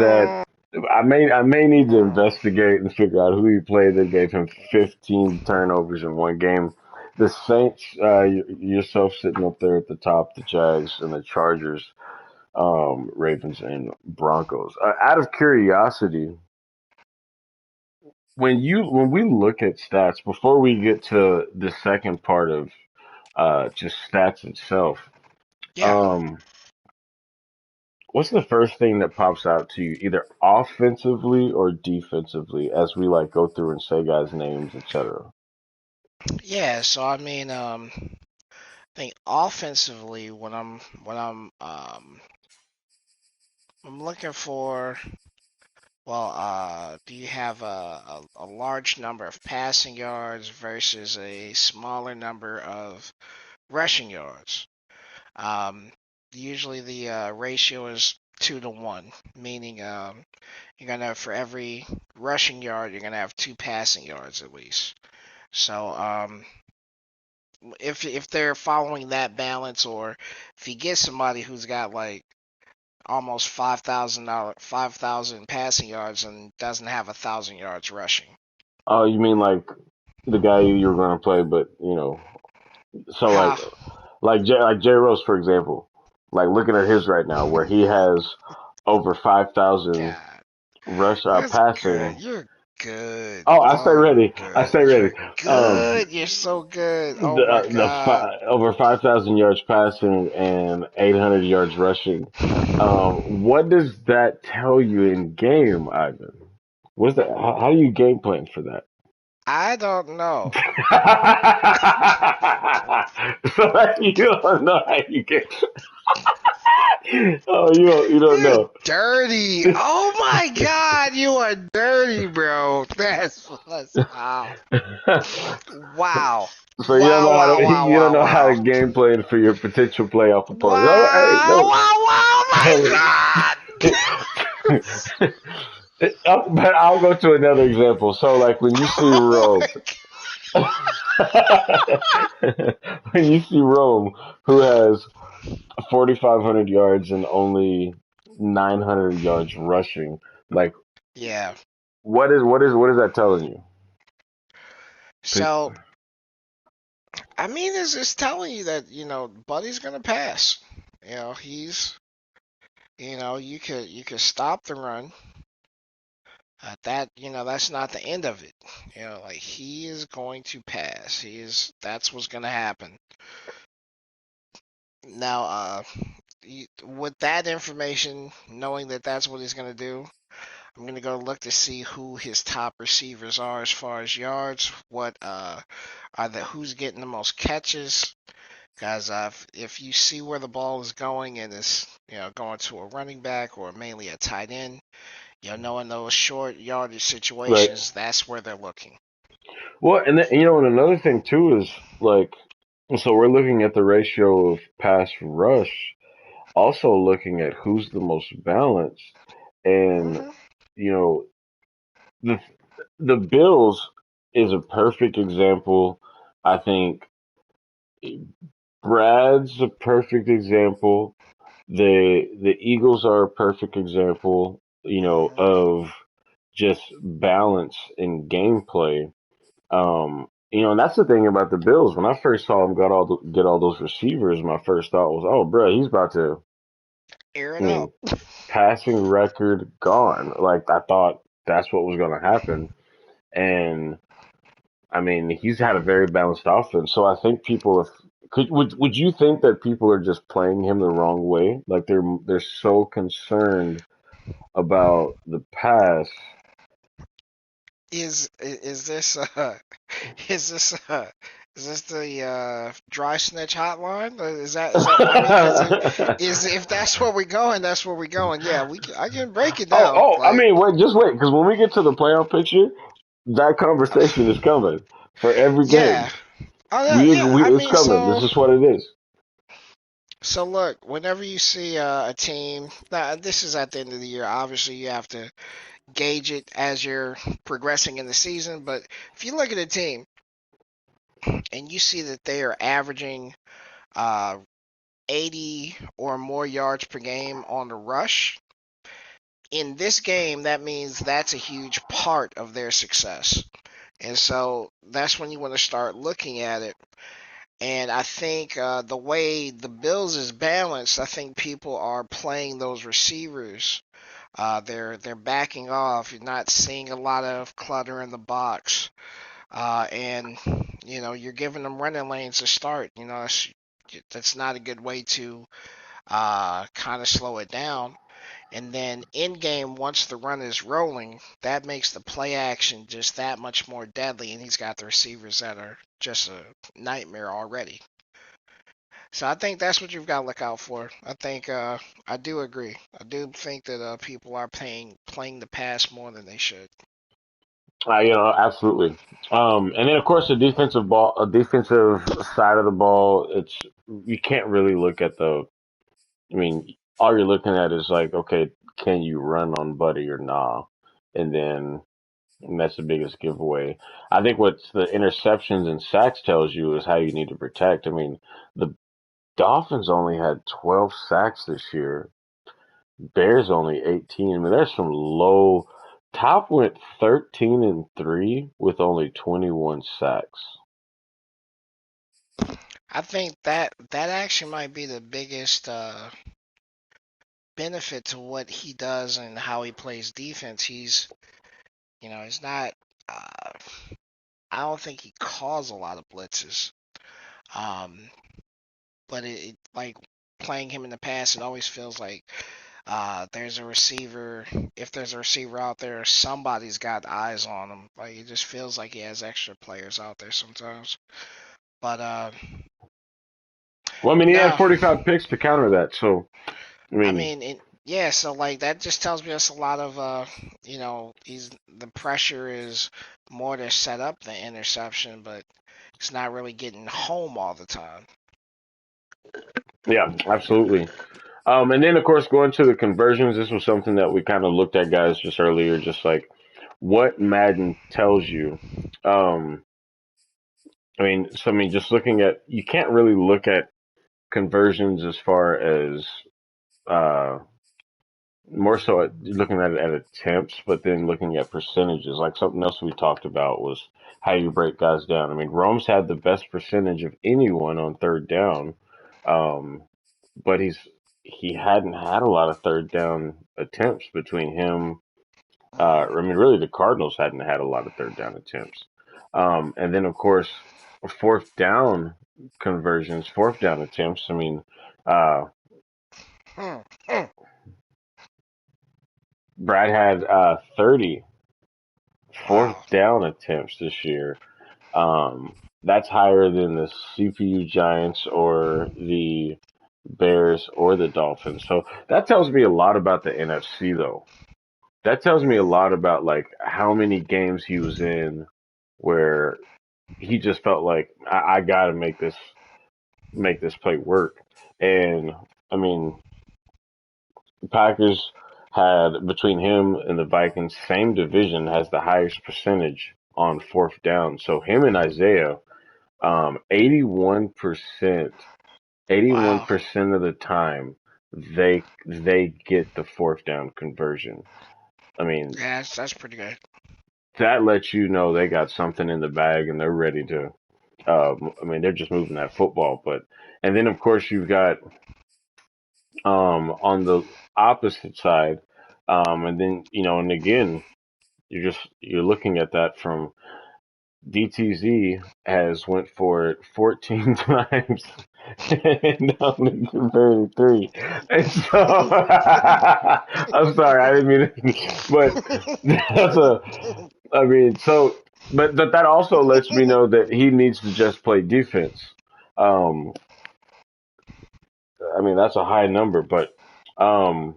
that. Mm, I may need to investigate and figure out who he played that gave him 15 turnovers in one game. The Saints, yourself sitting up there at the top, the Jags and the Chargers, Ravens and Broncos. Out of curiosity, when we look at stats before we get to the second part of just stats itself, Yeah. um, what's the first thing that pops out to you, either offensively or defensively, as we like go through and say guys' names, etc. Yeah. So I mean, I think offensively, I'm looking for. Well, do you have a large number of passing yards versus a smaller number of rushing yards? Um, Usually the ratio is 2 to 1, meaning you're gonna for every rushing yard you're gonna have two passing yards at least. So if they're following that balance, or if you get somebody who's got like almost 5,000 passing yards and doesn't have 1,000 yards rushing. Oh, you mean like the guy you were going to play, but so How? like Jay Rose, for example, like looking at his right now, where he has over 5,000 God, rush that's good. passing. You're good. Oh, I stay Oh, you're ready. I good. stay ready. You're Um, good. You're so good. Oh my God. over 5,000 yards passing and 800 yards rushing. What does that tell you in game, Ivan? What's that? How do you game plan for that? I don't know. So like, you don't know how you get. Oh, you don't You're know. dirty. Oh my God, you are dirty, bro. That's wow. Wow. So you don't Wow, know how wow, to wow, you don't wow, know how to wow. game plan for your potential playoff opponent. Oh, hey, Wow, wow, wow, my God. But I'll go to another example. So like when you see Oh Rome, my when you see Rome, who has 4,500 yards and only 900 yards rushing, like Yeah. what is that telling you? So, I mean, it's telling you that, Buddy's gonna pass. He's, you could stop the run. That's not the end of it. Like he is going to pass. That's what's gonna happen. Now, with that information, knowing that that's what he's gonna do, I'm gonna go look to see who his top receivers are as far as yards. What are the who's getting the most catches? Guys, if you see where the ball is going and it's going to a running back or mainly a tight end, knowing those short yardage Right. situations, that's where they're looking. Well, and then, and another thing too is like, so we're looking at the ratio of pass rush, also looking at who's the most balanced, and Hmm. you know the the Bills is a perfect example. I think Brad's a perfect example. The Eagles are a perfect example, Hmm. of just balance in gameplay. And that's the thing about the Bills. When I first saw him get all those receivers, my first thought was, "Oh, bro, he's about to." Air I it out. mean, passing record gone. Like I thought that's what was going to happen, and I mean, he's had a very balanced offense. So I think people have. Would you think that people are just playing him the wrong way? Like they're so concerned about the pass. Is this is this is this the dry snitch hotline? Is that I mean, because if that's where we're going, that's where we're going. Yeah, I can break it Oh, down. oh, I Like, mean, wait, just wait, because when we get to the playoff picture, that conversation is coming for every game. yeah. Oh yeah, We, yeah. we I it's mean, coming. This is what it is. so look, whenever you see a team, now this is at the end of the year. Obviously, you have to gauge it as you're progressing in the season. But if you look at a team and you see that they are averaging uh, 80 or more yards per game on the rush, in this game, that means that's a huge part of their success. And so that's when you want to start looking at it. And I think the way the Bills is balanced, I think people are playing those receivers They're backing off. You're not seeing a lot of clutter in the box, and you're giving them running lanes to start. That's not a good way to kind of slow it down. And then in game, once the run is rolling, that makes the play action just that much more deadly. And he's got the receivers that are just a nightmare already. So I think that's what you've got to look out for. I think I do agree. I do think that people are playing the pass more than they should. Absolutely. And then of course defensive side of the ball. It's you can't really look at the. I mean, all you're looking at is like, okay, can you run on Buddy or nah? And then and that's the biggest giveaway. I think what the interceptions and sacks tells you is how you need to protect. I mean, the Dolphins only had 12 sacks this year. Bears only 18. I mean, there's some low. Top went 13-3 with only 21 sacks. I think that actually might be the biggest benefit to what he does and how he plays defense. He's not. Uh, I don't think he calls a lot of blitzes. Um, but like playing him in the past, it always feels like there's a receiver. If there's a receiver out there, somebody's got eyes on him. Like it just feels like he has extra players out there sometimes. But Well, I mean, he had no, 45 picks to counter that. So, I I mean, mean, yeah. So like that just tells me it's a lot of he's the pressure is more to set up the interception, but it's not really getting home all the time. yeah, absolutely. And then, of course, going to the conversions, this was something that we kind of looked at, guys, just earlier, just like what Madden tells you. Um, just looking at, you can't really look at conversions as far as uh, more so looking at it at attempts, but then looking at percentages. Like something else we talked about was how you break guys down. I mean, Rome's had the best percentage of anyone on third down, um, but he hadn't had a lot of third down attempts between him. I mean, really, the Cardinals hadn't had a lot of third down attempts, and then of course, fourth down conversions, fourth down attempts. I mean, uh, Mm-hmm. Brad had 30 fourth Wow. down attempts this year. That's higher than the CPU Giants or the Bears or the Dolphins. So that tells me a lot about the NFC, though. That tells me a lot about like how many games he was in where he just felt like I got to make this play work. And I mean, Packers had between him and the Vikings, same division, has the highest percentage on fourth down. So him and Isaiah, 81%, eighty-one Wow. percent of the time they get the fourth down conversion. I mean, Yeah, that's pretty good. that lets you know they got something in the bag and they're ready to. I mean, they're just moving that football. But and then of course you've got on the opposite side, and then and again you're looking at that from DTZ has went for it 14 times and only converted three. And so I'm sorry, I didn't mean to, but that's a. I mean, so but that also lets me know that he needs to just play defense. Um, I mean that's a high number, but um,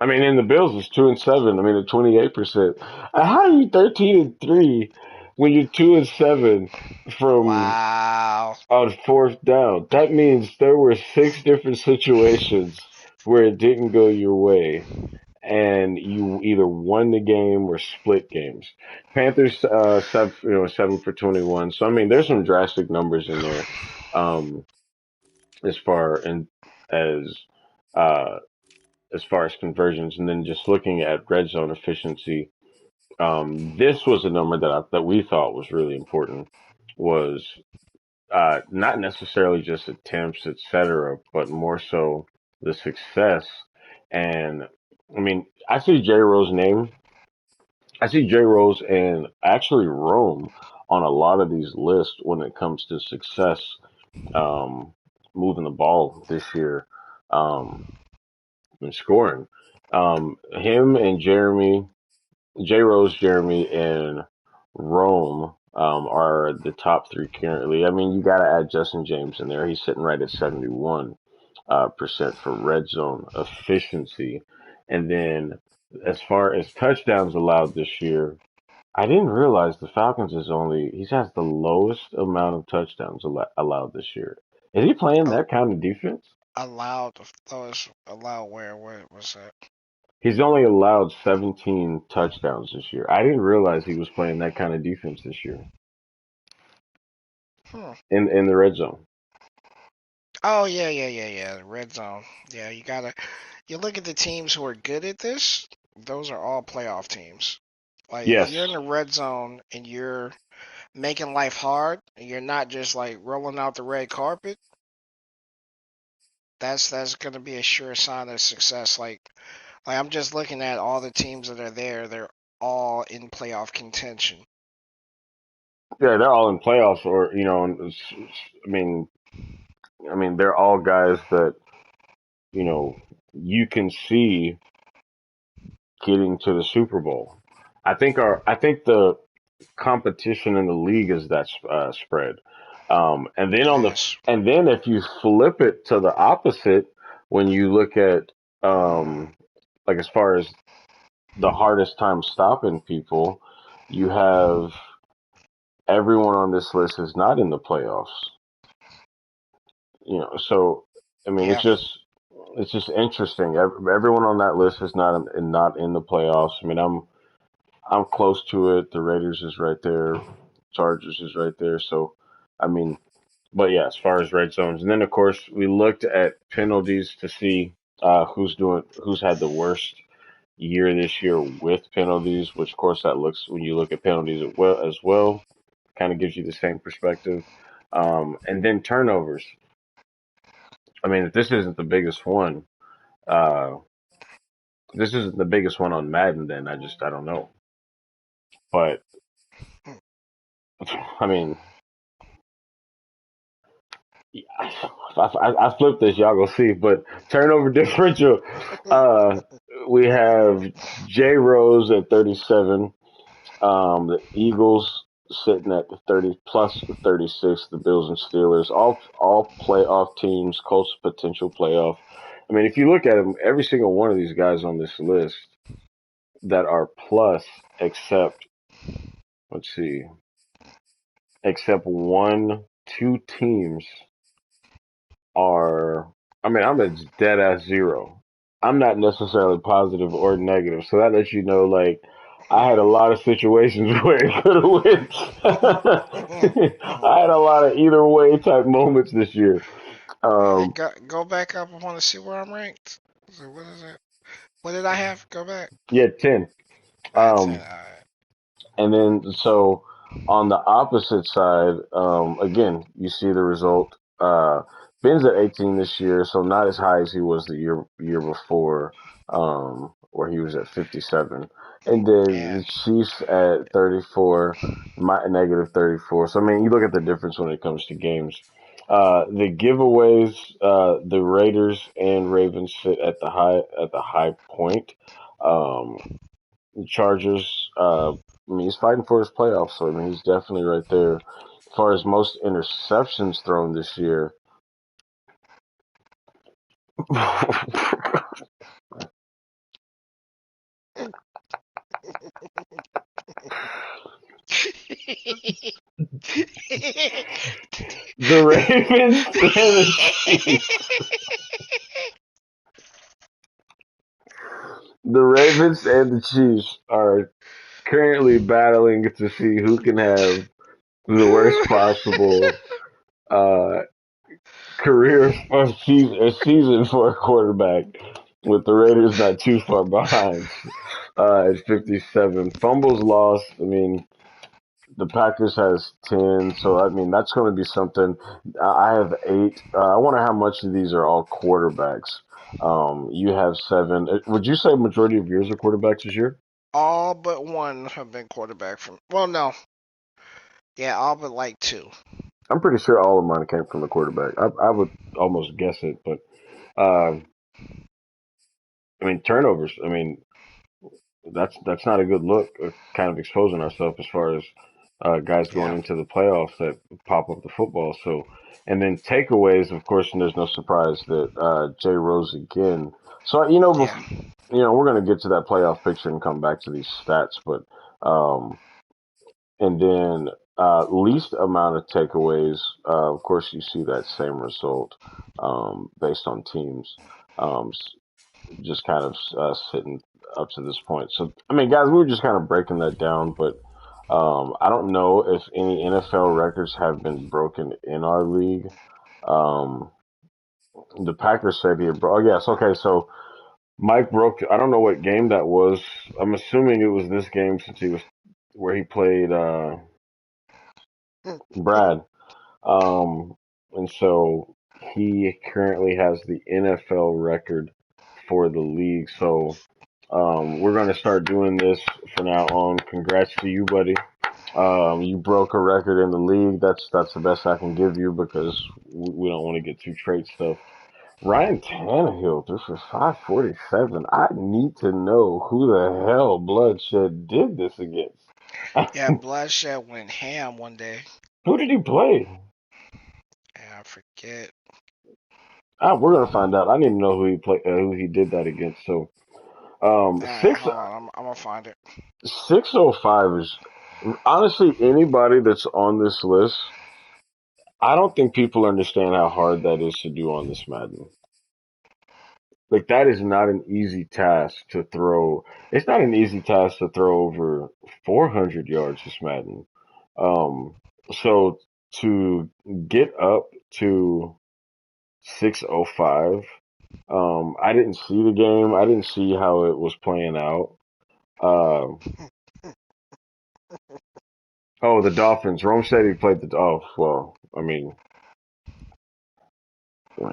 I mean, in the Bills it's 2-7. I mean, at 28%. How are you 13-3 when you're 2-7 from Wow. on fourth down? That means there were six different situations where it didn't go your way, and you either won the game or split games. Panthers, 7 for 21. So I mean, there's some drastic numbers in there, um, as far and as uh as far as conversions, and then just looking at red zone efficiency, this was a number that we thought was really important. Was not necessarily just attempts, etc., but more so the success. And I mean, I see J Rose name. I see J Rose and actually Rome on a lot of these lists when it comes to success, um, moving the ball this year, um, and scoring. Him and J Rose, Jeremy, and Rome are the top three currently. I mean, you got to add Justin James in there. He's sitting right at 71 percent for red zone efficiency. And then as far as touchdowns allowed this year, I didn't realize the Falcons is only he has the lowest amount of touchdowns allowed this year. Is he playing Al- that kind of defense? Allowed, those allowed where? Where was that? He's only allowed 17 touchdowns this year. I didn't realize he was playing that kind of defense this year Hmm. in the red zone. Oh yeah, yeah, yeah, yeah. The red zone. Yeah, you look at the teams who are good at this. Those are all playoff teams. Like if you're in Yes. the red zone and you're making life hard, and you're not just like rolling out the red carpet, that's gonna be a sure sign of success. Like I'm just looking at all the teams that are there. They're all in playoff contention. Yeah, they're all in playoffs, or I mean, they're all guys that you can see getting to the Super Bowl. I think the competition in the league is that spread. And then Yes. and then if you flip it to the opposite, when you look at like as far as the hardest time stopping people, you have everyone on this list is not in the playoffs. So I mean, Yeah. it's just interesting. Everyone on that list is not in the playoffs. I mean, I'm close to it. The Raiders is right there. Chargers is right there. So, I mean, but yeah, as far as red zones, and then of course we looked at penalties to see who's had the worst year this year with penalties. Which of course that looks when you look at penalties as well, kind of gives you the same perspective. And then turnovers. I mean, if this isn't the biggest one, uh, this isn't the biggest one on Madden. Then I don't know. But I mean, I flipped this, y'all gonna see. But turnover differential, uh, we have J Rose at 37. The Eagles sitting at the 30 plus the 36. The Bills and Steelers, all playoff teams. Colts potential playoff. I mean, if you look at them, every single one of these guys on this list that are plus, except let's see, except two teams are, I mean, I'm at dead ass zero. I'm not necessarily positive or negative, so that lets you know, like, I had a lot of situations where it could have went. I had a lot of either way type moments this year. All right, Um, go back up. I want to see where I'm ranked. So what is it? What did I have? Go back. yeah, 10. I had 10. Um, All right. And then, so on the opposite side, again, you see the result. Ben's at 18 this year, so not as high as he was the year before, where he was at 57. And then the And Chiefs at 34, my negative 34. So I mean, you look at the difference when it comes to games. The giveaways, the Raiders and Ravens sit at the high point. Um, the Chargers. I mean, he's fighting for his playoffs, so I mean, he's definitely right there. As far as most interceptions thrown this year, the Ravens and the Chiefs. The Ravens and the Chiefs are currently battling to see who can have the worst possible uh, career or season for a quarterback, with the Raiders not too far behind at 57. Fumbles lost. I mean, the Packers has 10, so I mean that's going to be something. I have 8. I wonder how much of these are all quarterbacks. You have 7. Would you say majority of yours are quarterbacks this year? All but one have been quarterback from. Well, no, yeah, all but like two. I'm pretty sure all of mine came from the quarterback. I would almost guess it, but uh, I mean turnovers. I mean that's not a good look. Kind of exposing ourselves as far as guys going Yeah, into the playoffs that pop up the football. So, and then takeaways, of course, and there's no surprise that Jay Rose again. So yeah, we're going to get to that playoff picture and come back to these stats, but um, and then least amount of takeaways. Of course, you see that same result based on teams. Um, just kind of sitting up to this point. So, I mean, guys, we were just kind of breaking that down, but I don't know if any NFL records have been broken in our league. Um, the Packers said here, bro. Oh, yes, okay. So Mike broke. I don't know what game that was. I'm assuming it was this game since he was where he played Brad. Um, and so he currently has the NFL record for the league. So we're going to start doing this from now on. Congrats to you, buddy. You broke a record in the league. That's the best I can give you because we don't want to get too trade stuff. Ryan Tannehill threw for 547. I need to know who the hell Bloodshed did this against. yeah. Bloodshed went ham one day. Who did he play? Yeah, I forget. We're gonna find out. I need to know who he did that against. So, six Hold on, I'm gonna find it. 605 is honestly anybody that's on this list. I don't think people understand how hard that is to do on this Madden. Like that is not an easy task to throw. It's not an easy task to throw over 400 yards this Madden. Um, so to get up to 605, I didn't see the game. I didn't see how it was playing out. Um, oh, the Dolphins. Rome said he played the. Oh, well, I mean,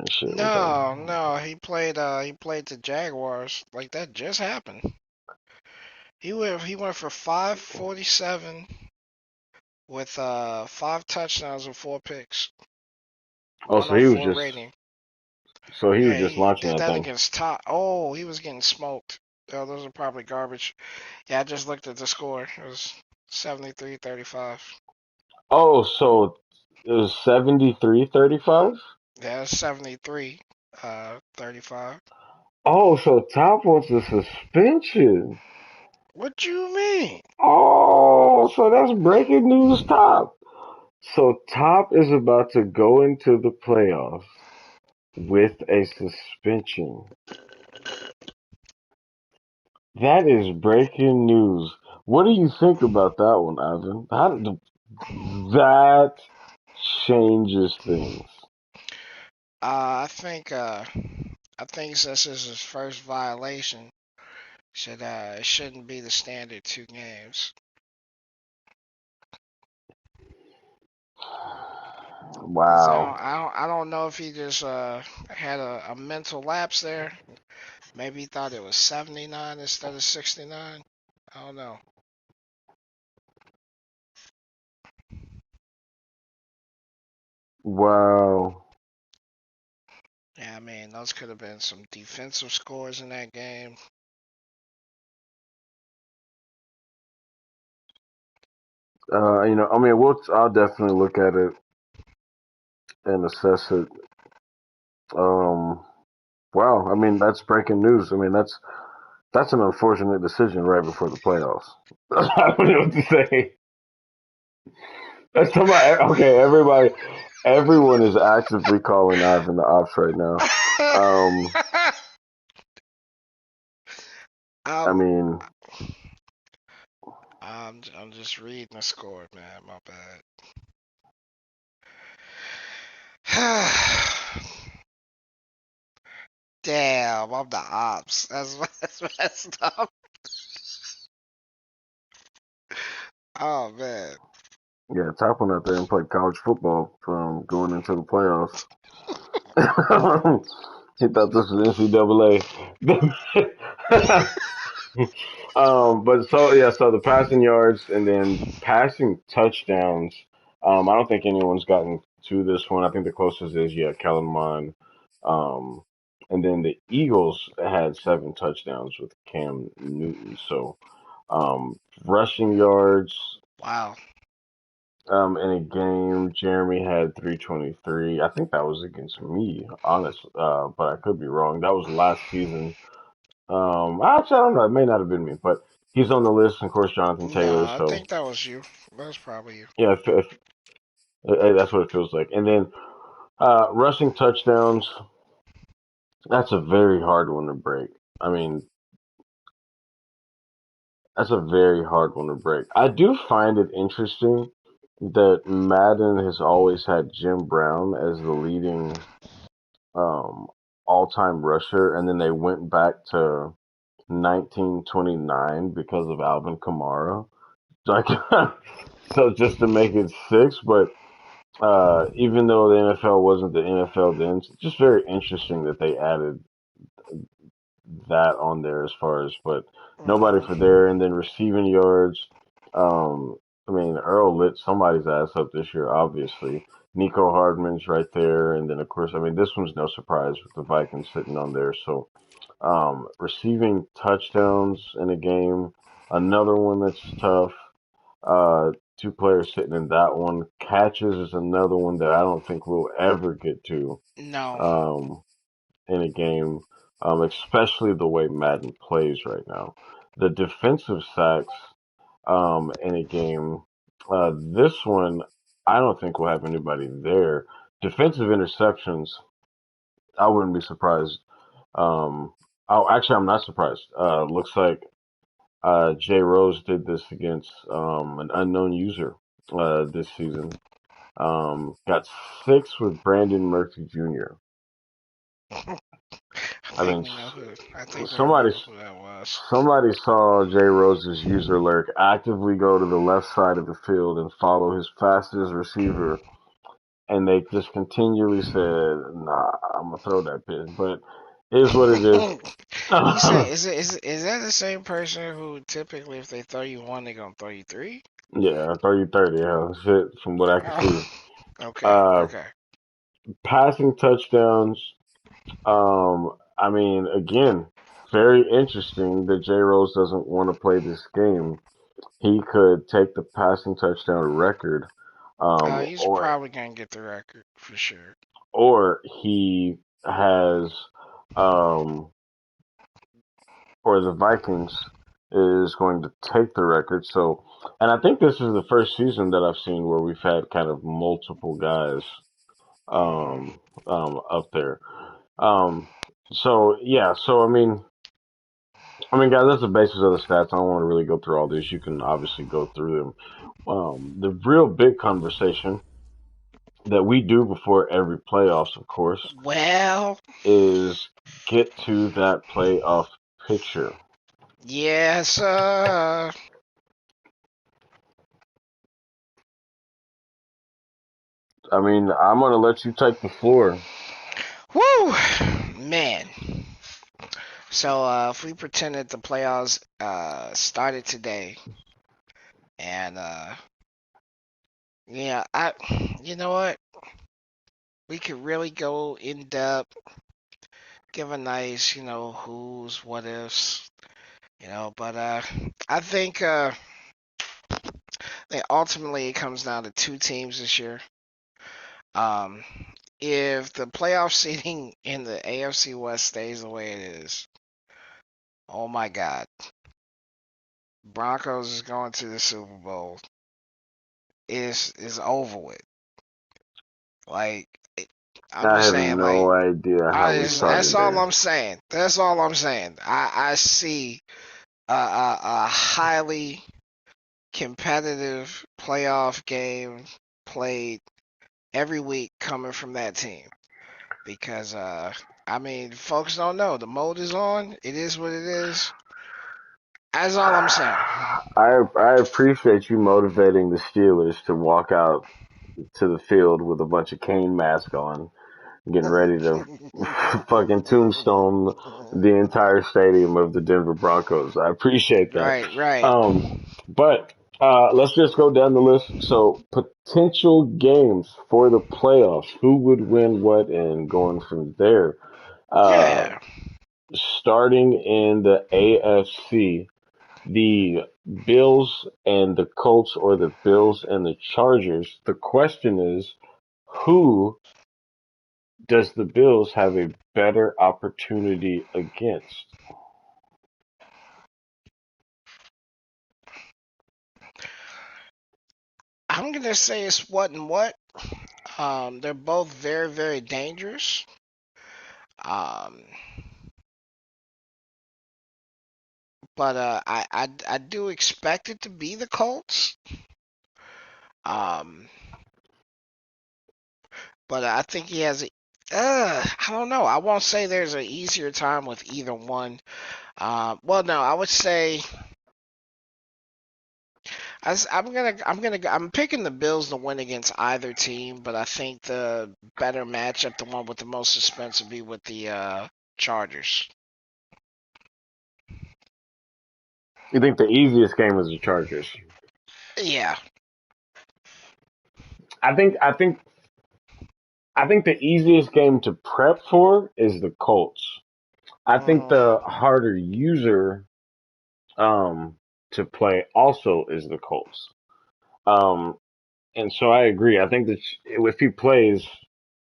shit, whatever. No, no, he played the Jaguars. Like that just happened. He went for 547 with 5 touchdowns and 4 picks, Oh, so he was 104 just. rating. So he was Yeah, just he launching did that that thing. against top. Oh, he was getting smoked. Oh, those are probably garbage. Yeah, I just looked at the score. It was 73-35. Oh, so it was 73-35. Yeah, it's 73, 35. Oh, so Top wants a suspension. What you mean? Oh, so that's breaking news, Top. So Top is about to go into the playoffs with a suspension. That is breaking news. What do you think about that one, Ivan? That changes things. I think since this is his first violation, it shouldn't be the standard 2 games. Cause Wow. I don't know if he just had a mental lapse there. Maybe he thought it was 79 instead of 69. I don't know. Wow. Yeah, I mean those could have been some defensive scores in that game. I'll definitely look at it and assess it. Um, wow. I mean, that's breaking news. I mean, that's an unfortunate decision right before the playoffs. I don't know what to say. That's somebody. Okay, everyone is actively calling Ivan the ops right now. Um, I I'm mean, I'm just reading the score, man. My bad. Damn, I'm the ops. That's messed up. Oh man. Yeah, Top went out there and played college football from going into the playoffs. He thought this was NCAA. But so yeah, so the passing yards and then passing touchdowns. I don't think anyone's gotten to this one. I think the closest is Kellen Mond. Um, and then the Eagles had 7 touchdowns with Cam Newton. So rushing yards. Wow. In a game, Jeremy had 323. I think that was against me, honest, but I could be wrong. That was last season. Actually, I don't know. It may not have been me, but he's on the list, and of course, Jonathan No, Taylor. I So think that was you. That was probably you. yeah, that's what it feels like. And then rushing touchdowns. That's a very hard one to break. I mean, that's a very hard one to break. I do find it interesting that Madden has always had Jim Brown as the leading um, all-time rusher, and then they went back to 1929 because of Alvin Kamara. Like, so just to make it 6, but even though the NFL wasn't the NFL then, it's just very interesting that they added that on there as far as, but nobody for Hmm. there. And then receiving yards. I mean, Earl lit somebody's ass up this year, obviously. Nico Hardman's right there, and then of course, I mean, this one's no surprise with the Vikings sitting on there. So, receiving touchdowns in a game, another one that's tough. 2 players sitting in that one. Catches is another one that I don't think we'll ever get to. No. Um, in a game, especially the way Madden plays right now. The defensive sacks in a game, this one, I don't think we'll have anybody there. Defensive interceptions, I wouldn't be surprised. Um, oh, actually, I'm not surprised. Looks like Jay Rose did this against an unknown user this season. Got 6 with Brandon Murphy Jr. I I think mean, we know who. I think we somebody know who that was. somebody saw Jay Rose's user alert actively go to the left side of the field and follow his fastest receiver, and they just continually said, "Nah, I'm gonna throw that pitch." But it is what it is. You say is that the same person who typically if they throw you one they're gonna throw you three? Yeah, 30-30. Yeah, shit. From what I can Oh, see, okay, uh, okay. passing touchdowns. I mean, again, very interesting that Jay Rose doesn't want to play this game. He could take the passing touchdown record, um, He's or probably gonna get the record for sure. or he has, um, or the Vikings is going to take the record. So, and I think this is the first season that I've seen where we've had kind of multiple guys Hmm. up there. Um, so yeah, so I mean, guys, that's the basis of the stats. I don't want to really go through all this. You can obviously go through them. The real big conversation that we do before every playoffs, of course, Well, is get to that playoff picture. yes. I mean, I'm gonna let you take the floor. Woo, man. So if we pretended the playoffs started today, and yeah, you know what? We could really go in depth, give a nice, who's, what ifs, but I think ultimately it comes down to 2 teams this year. Um, if the playoff seating in the AFC West stays the way it is, oh my God, Broncos is going to the Super Bowl. Is over with. Like I'm I just have saying, like no idea how we that's started all there. I'm saying. That's all I'm saying. I see a highly competitive playoff game played every week coming from that team because I mean folks don't know the mode is on. It is what it is. That's all I'm saying. I appreciate you motivating the Steelers to walk out to the field with a bunch of cane masks on, getting ready to fucking tombstone the entire stadium of the Denver Broncos. I appreciate that. Right, right. Um, but let's just go down the list. So potential games for the playoffs. Who would win what, and going from there. Uh, Yeah. Starting in the AFC, the Bills and the Colts, or the Bills and the Chargers. The question is, who does the Bills have a better opportunity against? I'm gonna say it's what and what. They're both very, very dangerous. Um, but I do expect it to be the Colts. Um, but I think he has a. I don't know. I won't say there's an easier time with either one. Well, no, I would say I'm picking the Bills to win against either team, but I think the better matchup, the one with the most suspense, would be with the Chargers. You think the easiest game is the Chargers? Yeah. I think I think I think the easiest game to prep for is the Colts. I think Hmm. the harder user to play also is the Colts. Um, and so I agree. I think that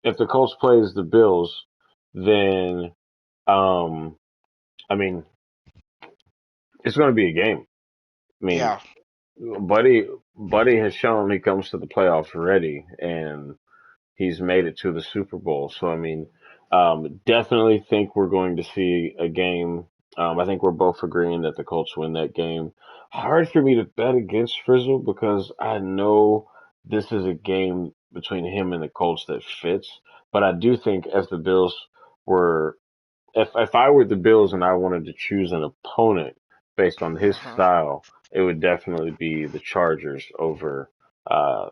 if the Colts plays the Bills, then um, I mean, it's going to be a game. I mean, Yeah. Buddy has shown he comes to the playoffs ready, and he's made it to the Super Bowl. So I mean, definitely think we're going to see a game. I think we're both agreeing that the Colts win that game. Hard for me to bet against Frizzle because I know this is a game between him and the Colts that fits. But I do think if the Bills were, if I were the Bills and I wanted to choose an opponent based on his Hmm. style, it would definitely be the Chargers over uh,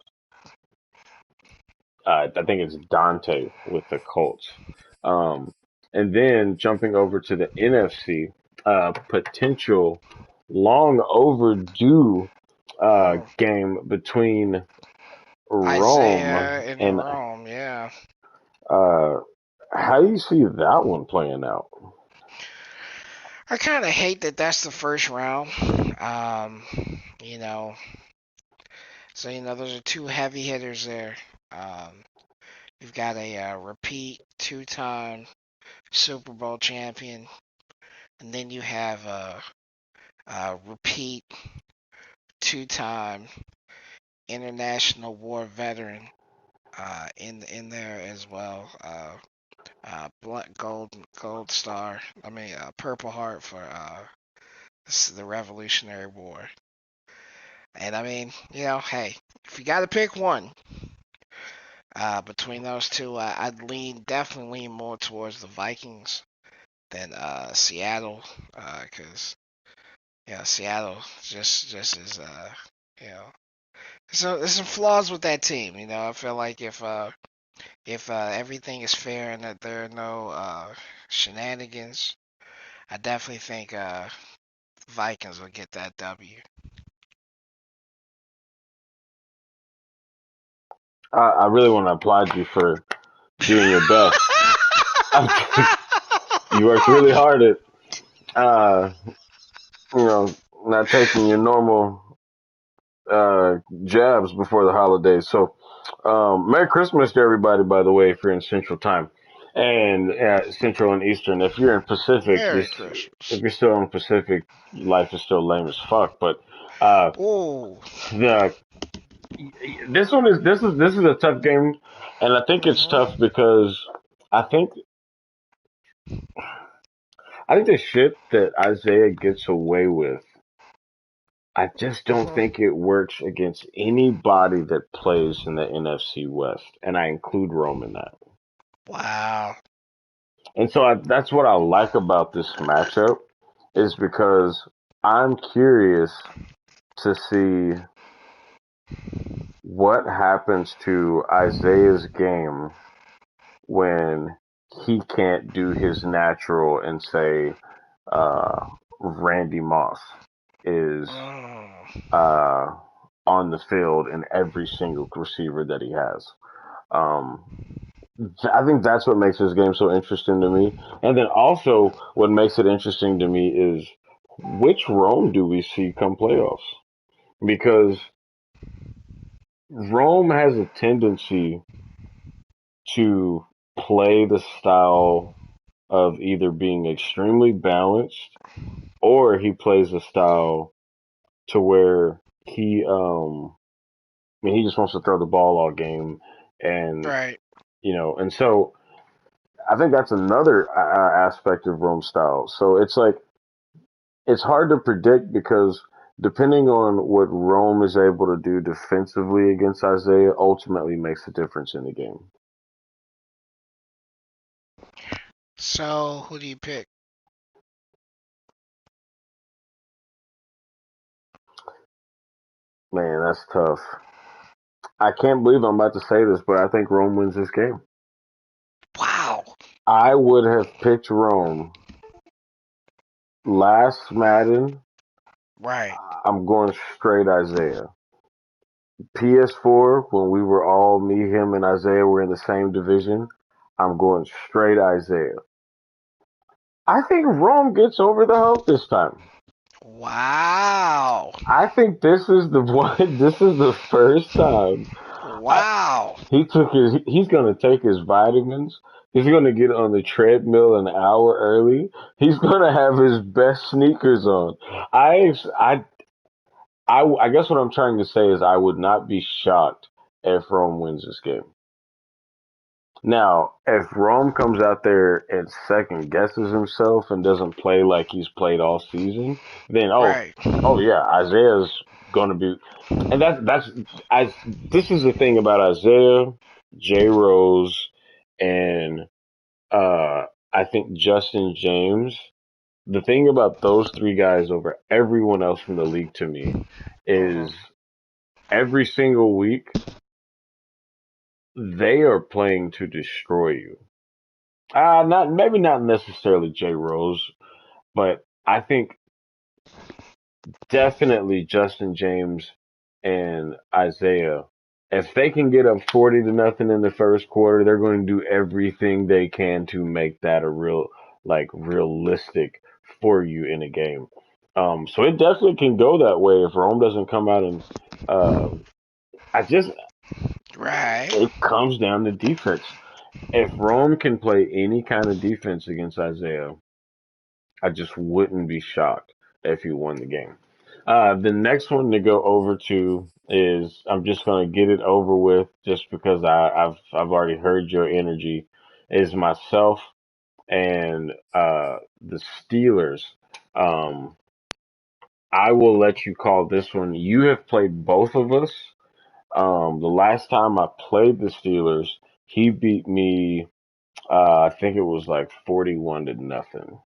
I think it's Dante with the Colts. Um, and then jumping over to the NFC, potential long overdue Hmm. game between Rome Isaiah in and Rome. Yeah. uh, how do you see that one playing out? I kind of hate that that's the first round. Um, you know, those are two heavy hitters there. Um, you've got a repeat two-time Super Bowl champion, and then you have a repeat two-time international war veteran in there as well. Gold star. I mean, Purple Heart for the Revolutionary War. And I mean, hey, if you got to pick one between those two, I'd definitely lean more towards the Vikings than Seattle, because Seattle just is you know. So there's some flaws with that team. I feel like if everything is fair and that there are no shenanigans, I definitely think Vikings will get that W. I really want to applaud you for doing your best. You worked really hard at, uh, not taking your normal jabs before the holidays. So, Merry Christmas to everybody, by the way, if you're in Central Time and Central and Eastern. If you're in Pacific, Merry this if Christmas. you're still in Pacific, life is still lame as fuck. But uh, Ooh. the this is a tough game, and I think it's tough Mhm. because I think I think the shit that Isaiah gets away with, I just don't Mhm. think it works against anybody that plays in the NFC West, and I include Rome in that. Wow. And so that's what I like about this matchup is because I'm curious to see what happens to Isaiah's game when he can't do his natural and say Randy Moss is Mm. uh, on the field in every single receiver that he has. Um, I think that's what makes his game so interesting to me. And then also, what makes it interesting to me is which Rome do we see come playoffs? Because Rome has a tendency to play the style of either being extremely balanced or he plays a style to where I mean he just wants to throw the ball all game and Right. and so I think that's another aspect of Rome style. So it's like it's hard to predict because depending on what Rome is able to do defensively against Isaiah ultimately makes a difference in the game. So, who do you pick? Man, that's tough. I can't believe I'm about to say this, but I think Rome wins this game. Wow. I would have picked Rome last Madden. Right. I'm going straight Isaiah. PS4, when we were all me, him, and Isaiah were in the same division, I'm going straight Isaiah. I think Rome gets over the hump this time. Wow. I think this is the one. This is the first time I, Wow. He's gonna take his vitamins. He's gonna get on the treadmill an hour early. He's gonna have his best sneakers on. I I I guess what I'm trying to say is I would not be shocked if Rome wins this game. Now, if Rome comes out there and second guesses himself and doesn't play like he's played all season, then Right. oh yeah, Isaiah's gonna be, and that's I. This is the thing about Isaiah, J Rose, and uh, I think Justin James. The thing about those three guys over everyone else in the league to me Uh-huh. is every single week they are playing to destroy you. Not maybe not necessarily J Rose, but I think definitely Justin James and Isaiah. If they can get up 40-0 in the first quarter, they're going to do everything they can to make that a real, like, realistic for you in a game. So it definitely can go that way if Rome doesn't come out and, uh, I just, Right. it comes down to defense. If Rome can play any kind of defense against Isaiah, I just wouldn't be shocked if he won the game. The next one to go over to is I'm just gonna get it over with just because I've already heard your energy. Is myself and the Steelers. Um, I will let you call this one. You have played both of us. The last time I played the Steelers, he beat me. I think it was like 41-0.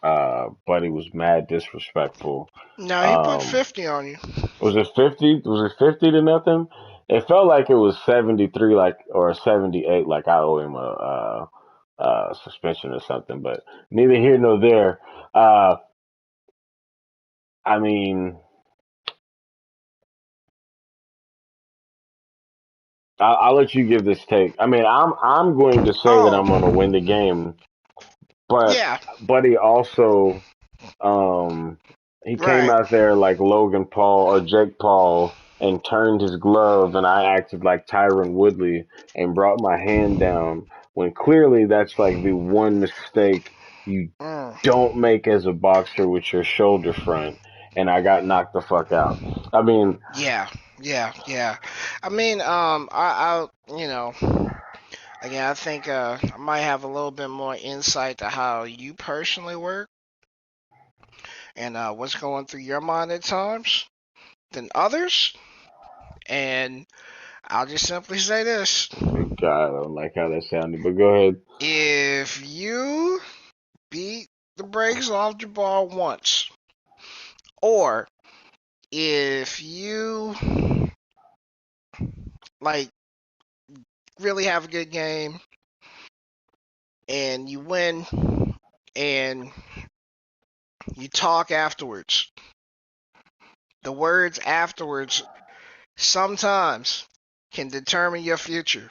But he was mad disrespectful. No, he put Um, 50 on you. was it 50? Was it 50-0? It felt like it was 73, like or 78, like I owe him a suspension or something. But neither here nor there. Uh, I mean, I'll let you give this take. I mean, I'm going to say that Oh, I'm going to win the game, but yeah. Buddy also Um, he came Right. out there like Logan Paul or Jake Paul and turned his glove, and I acted like Tyron Woodley and brought my hand down when clearly that's like the one mistake you Mm. don't make as a boxer with your shoulder front, and I got knocked the fuck out. I mean, Yeah. Yeah. Yeah. I mean, again, I think I might have a little bit more insight to how you personally work and what's going through your mind at times than others. And I'll just simply say this: God, I don't like how that sounded, but go ahead. if you beat the brakes off the ball once, Or if you like really have a good game and you win and you talk afterwards, the words afterwards sometimes can determine your future.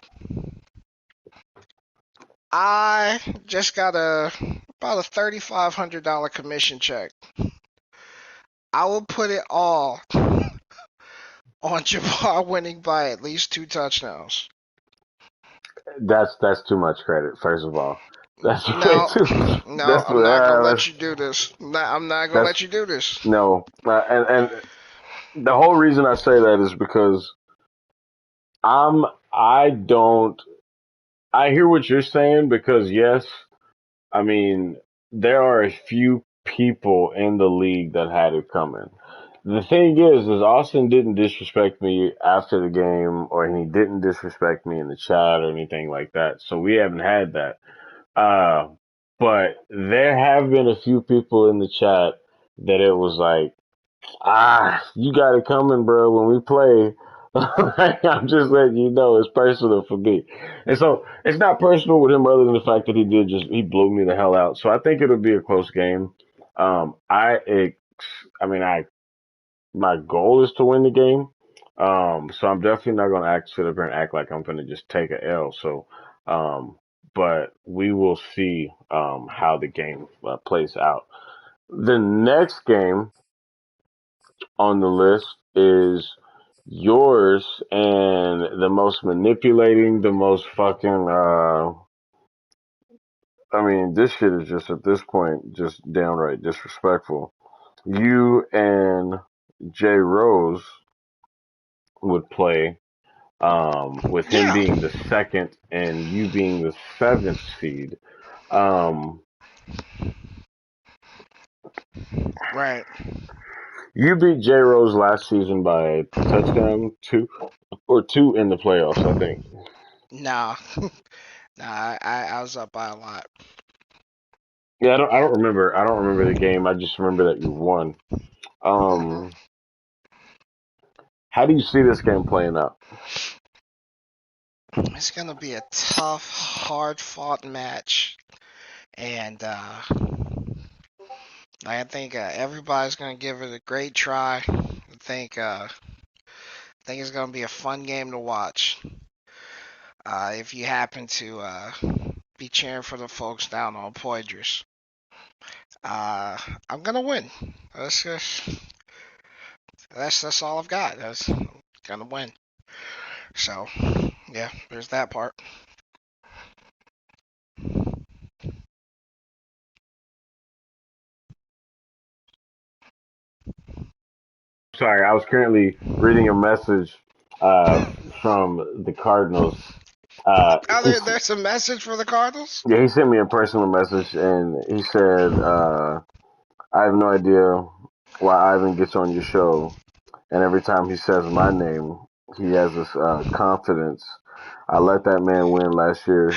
I just got about a $3,500 commission check. I will put it all on Jabbar winning by at least 2 touchdowns. That's too much credit. First of all, that's way No, too. no, That's I'm not gonna let you do this. I'm not gonna that's let you do this. no. And the whole reason I say that is because I don't. I hear what you're saying because yes, I mean there are a few people in the league that had it coming. The thing is Austin didn't disrespect me after the game, or he didn't disrespect me in the chat or anything like that. So we haven't had that. Uh, but there have been a few people in the chat that it was like, you got it coming, bro. When we play, I'm just letting you know it's personal for me. And so it's not personal with him other than the fact that he blew me the hell out. So I think it'll be a close game. Um, I, ex- I mean, my goal is to win the game. So I'm definitely not going to sit up here and act like I'm going to just take a L. So, um, but we will see, how the game plays out. The next game on the list is yours and the most manipulating, the most fucking, I mean, this shit is just at this point just downright disrespectful. You and Jay Rose would play, with him Yeah, being the second and you being the seventh seed. Um, right. you beat J Rose last season by a touchdown, two in the playoffs, I think. Nah, nah. I was up by a lot. Yeah, I don't remember. I don't remember the game. I just remember that you won. Hmm. Um, how do you see this game playing out? It's gonna be a tough, hard-fought match, and I think everybody's gonna give it a great try. I think it's gonna be a fun game to watch. If you happen to be cheering for the folks down on Poydras, uh, I'm gonna win. That's just, that's all I've got. That's gonna win. So yeah, there's that part. Sorry, I was currently reading a message uh, from the Cardinals. Oh, He's there's a message for the Cardinals. Yeah, he sent me a personal message and he said, I have no idea why Ivan gets on your show, and every time he says my name, he has this confidence. I let that man win last year.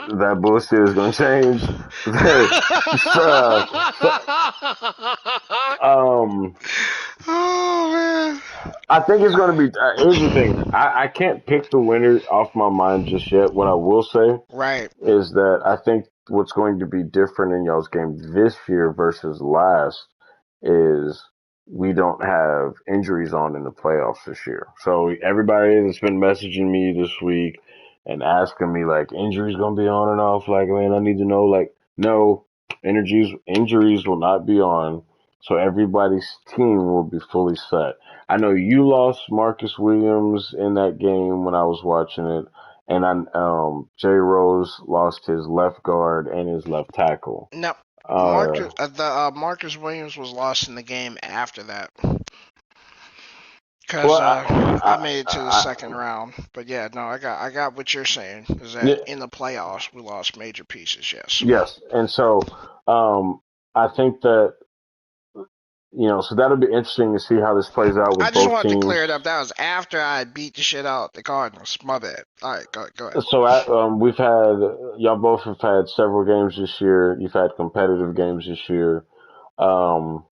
That bullshit is gonna change. so, so, um, Oh man. I think it's gonna be. Here's the thing. I can't pick the winner off my mind just yet. What I will say Right. is that I think what's going to be different in y'all's game this year versus last is we don't have injuries on in the playoffs this year. So everybody that's been messaging me this week and asking me like injuries gonna be on and off, like man, I need to know like no, injuries will not be on. So everybody's team will be fully set. I know you lost Marcus Williams in that game when I was watching it, and Jay Rose lost his left guard and his left tackle. No, Uh, Marcus Williams was lost in the game after that well, because I made it to the second round. But yeah, no, I got what you're saying is that yeah, in the playoffs we lost major pieces. Yes. yes, and so um, I think that so that'll be interesting to see how this plays out I with just both wanted to teams. clear it up. That was after I beat the shit out the Cardinals. My bad. All right, go ahead. So we've had y'all both have had several games this year. You've had competitive games this year. Um,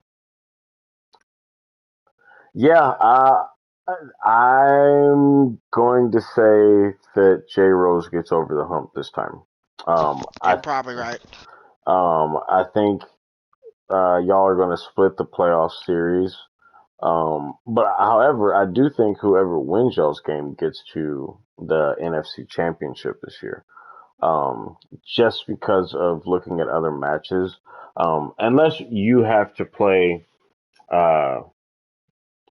yeah, I'm going to say that J Rose gets over the hump this time. Um, You're I probably right. I think y'all are going to split the playoff series. But however, I do think whoever wins y'all's game gets to the NFC Championship this year. Just because of looking at other matches. Unless you have to play, uh,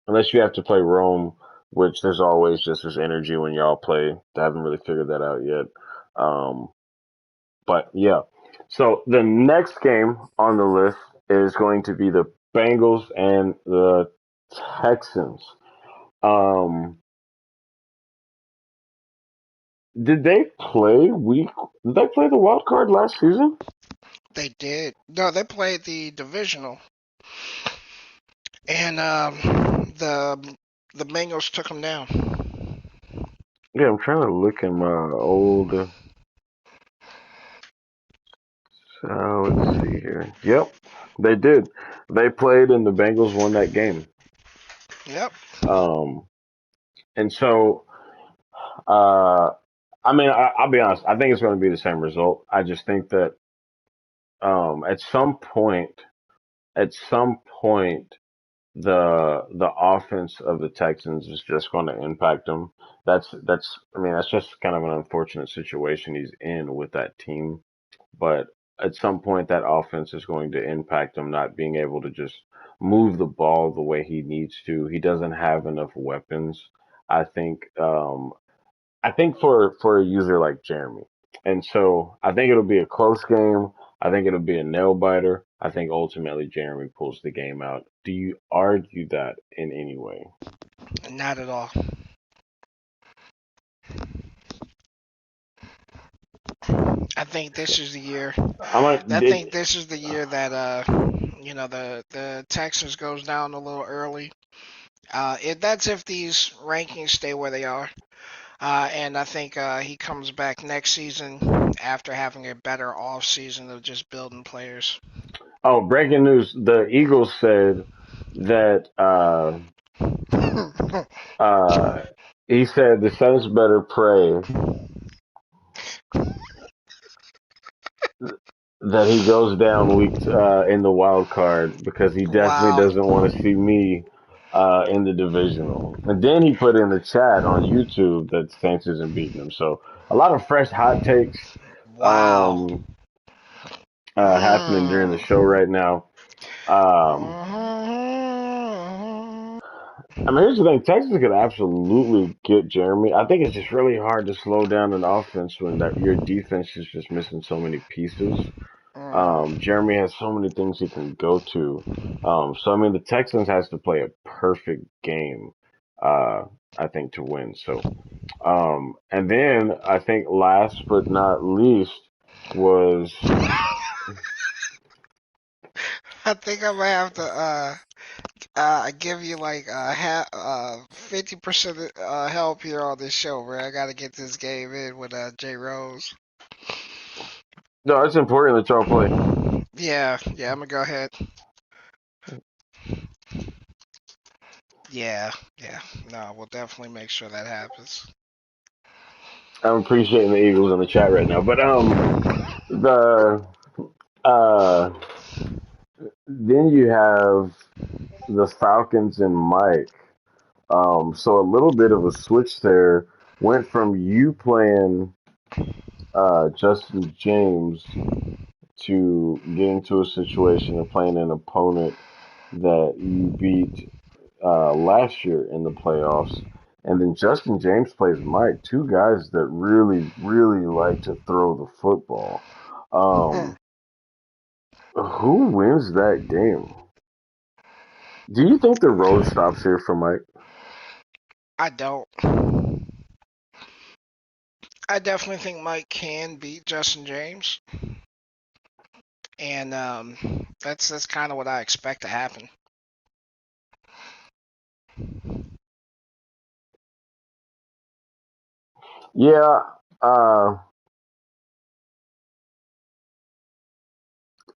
unless you have to play Rome, which there's always just this energy when y'all play. I haven't really figured that out yet. Um, but yeah. So the next game on the list is going to be the Bengals and the Texans. Um, did they play week? Did they play the wild card last season? They did. No, they played the divisional, and the Bengals took them down. Yeah, I'm trying to look in my old. Let's see here. Yep, they did. They played, and the Bengals won that game. Yep. Um, and so, uh, I mean, I'll be honest. I think it's going to be the same result. I just think that at some point, the offense of the Texans is just going to impact them. That's. I mean, that's just kind of an unfortunate situation he's in with that team. But at some point, that offense is going to impact him not being able to just move the ball the way he needs to. He doesn't have enough weapons. I think. I think for a user like Jeremy, and so I think it'll be a close game. I think it'll be a nail biter. I think ultimately Jeremy pulls the game out. Do you argue that in any way? Not at all. I think this is the year. I'm like, I think this is the year that the Texans goes down a little early. That's if these rankings stay where they are. And I think he comes back next season after having a better off season of just building players. oh, breaking news: the Eagles said that Uh, he said the Saints better pray that he goes down in the wild card because he definitely Wow. doesn't want to see me in the divisional. And then he put in the chat on YouTube that the Saints isn't beating him. So a lot of fresh hot takes Wow. um, happening during the show Mm. right now. Um, Mhm. I mean, here's the thing: Texas could absolutely get Jeremy. I think it's just really hard to slow down an offense when your defense is just missing so many pieces. Mm. Jeremy has so many things he can go to. So I mean, the Texans has to play a perfect game, uh, I think, to win. So, and then I think last but not least was I think I might have to give you like 50% help here on this show, bro. I gotta get this game in with J Rose. no. It's important that y'all play. Yeah, yeah, I'm gonna go ahead. Yeah, yeah. No, we'll definitely make sure that happens. I'm appreciating the Eagles in the chat right now, but the uh, then you have the Falcons and Mike. So a little bit of a switch there. Went from you playing Justin James to getting to a situation of playing an opponent that you beat last year in the playoffs. And then Justin James plays Mike, two guys that really, really like to throw the football. Hmm. Um, who wins that game? Do you think the road stops here for Mike? I don't. I definitely think Mike can beat Justin James, and that's kind of what I expect to happen. Yeah, uh,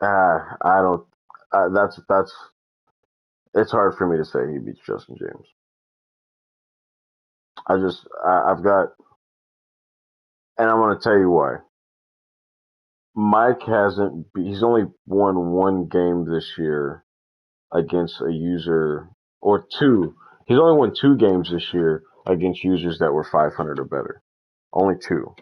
I don't. That's it's hard for me to say he beats Justin James. I've got, and I'm going to tell you why. Mike hasn't. He's only won one game this year against a user or two. He's only won two games this year against users that were 500 or better. Only two.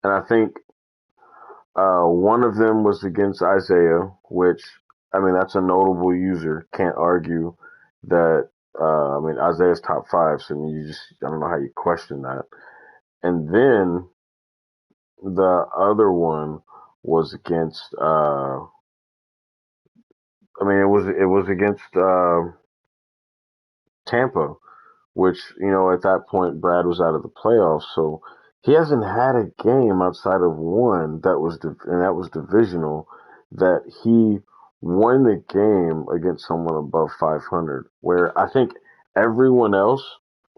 And I think one of them was against Isaiah, which, I mean, that's a notable user. Can't argue that. I mean, Isaiah's top five, so I don't know how you question that. And then the other one was against, I mean, it was against Tampa, which, at that point Brad was out of the playoffs, so he hasn't had a game outside of one and that was divisional, that he won the game against someone above 500. Where I think everyone else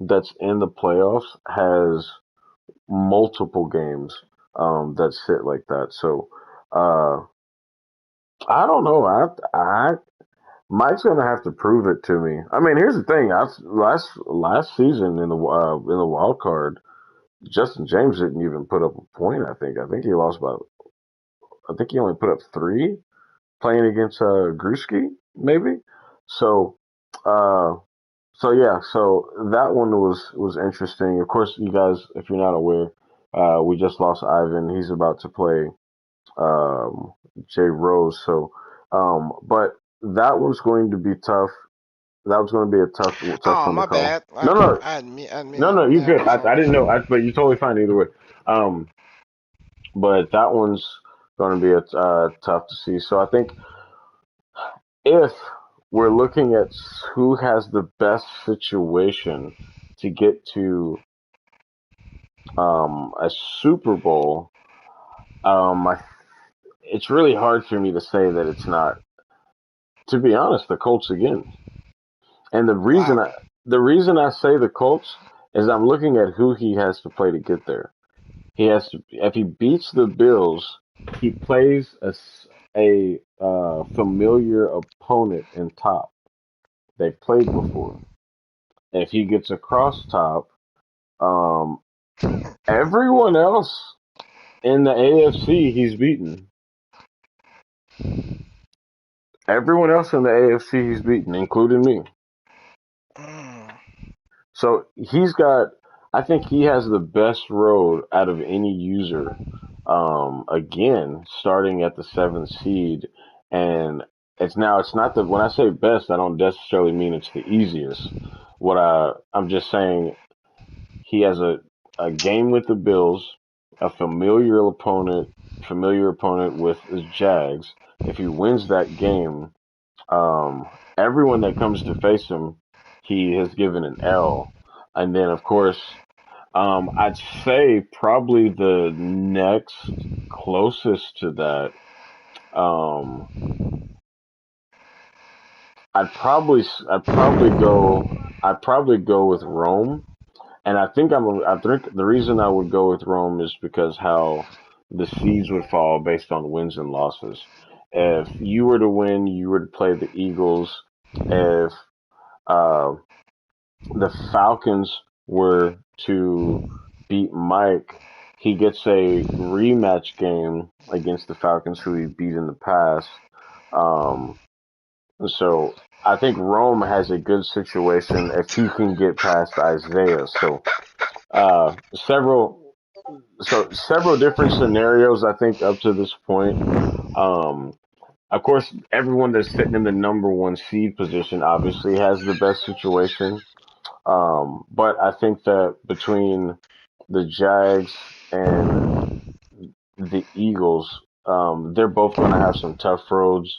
that's in the playoffs has multiple games that sit like that. So uh, I don't know. I Mike's gonna have to prove it to me. I mean, here's the thing. Last season in the wild card, Justin James didn't even put up a point. I think he lost about. I think he only put up three playing against Gruski, maybe. So, uh, so yeah. So that one was interesting. Of course, you guys, if you're not aware, we just lost Ivan. He's about to play um, Jay Rose. So, but that was going to be tough. That was going to be a tough Oh, one to my call. bad. No, no, I no, admit, no. You're yeah, good. my I fault. didn't know, but you're totally fine either way. Um, but that one's going to be tough to see. So I think if we're looking at who has the best situation to get to a Super Bowl, I, it's really hard for me to say that it's not. To be honest, the Colts again. And Wow. the reason I say the Colts is I'm looking at who he has to play to get there. He has to, if he beats the Bills, he plays a familiar opponent in top. They've played before. If he gets across top, um, everyone else in the AFC he's beaten. Everyone else in the AFC he's beaten, including me. Mm. So I think he has the best road out of any user. Again, starting at the seventh seed, and it's not when I say best, I don't necessarily mean it's the easiest. I'm just saying he has a game with the Bills, a familiar opponent with the Jags. If he wins that game, everyone that comes to face him, he has given an L. And then, of course, I'd say probably the next closest to that, um, I'd probably go with Rome. And I think the reason I would go with Rome is because how the seeds would fall based on wins and losses. If you were to win, you would play the Eagles. If uh, the Falcons were to beat Mike, he gets a rematch game against the Falcons, who he beat in the past. Um, so I think Rome has a good situation if he can get past Isaiah. Uh, several, several different scenarios, I think, up to this point. Um, of course, everyone that's sitting in the number one seed position obviously has the best situation. But I think that between the Jags and the Eagles, they're both going to have some tough roads.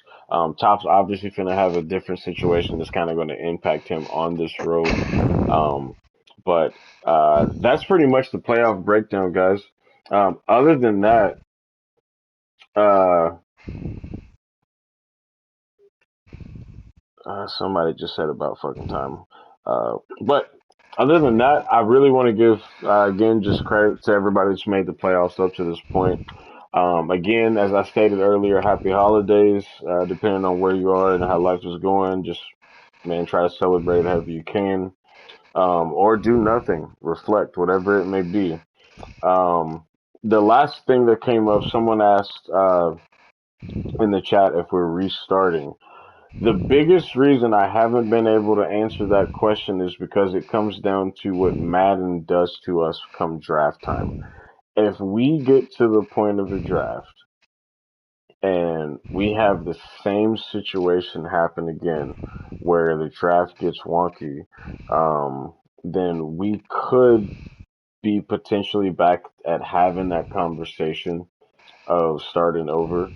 Top's obviously going to have a different situation that's kind of going to impact him on this road. Um, but that's pretty much the playoff breakdown, guys. Other than that, uh, somebody just said about fucking time. But other than that, I really want to give again just credit to everybody that's made the playoffs up to this point. Again, as I stated earlier, happy holidays. Depending on where you are and how life is going, just man, try to celebrate however you can, or do nothing, reflect, whatever it may be. Um, the last thing that came up, someone asked in the chat if we're restarting. The biggest reason I haven't been able to answer that question is because it comes down to what Madden does to us come draft time. If we get to the point of the draft and we have the same situation happen again where the draft gets wonky, then we could be potentially back at having that conversation of starting over.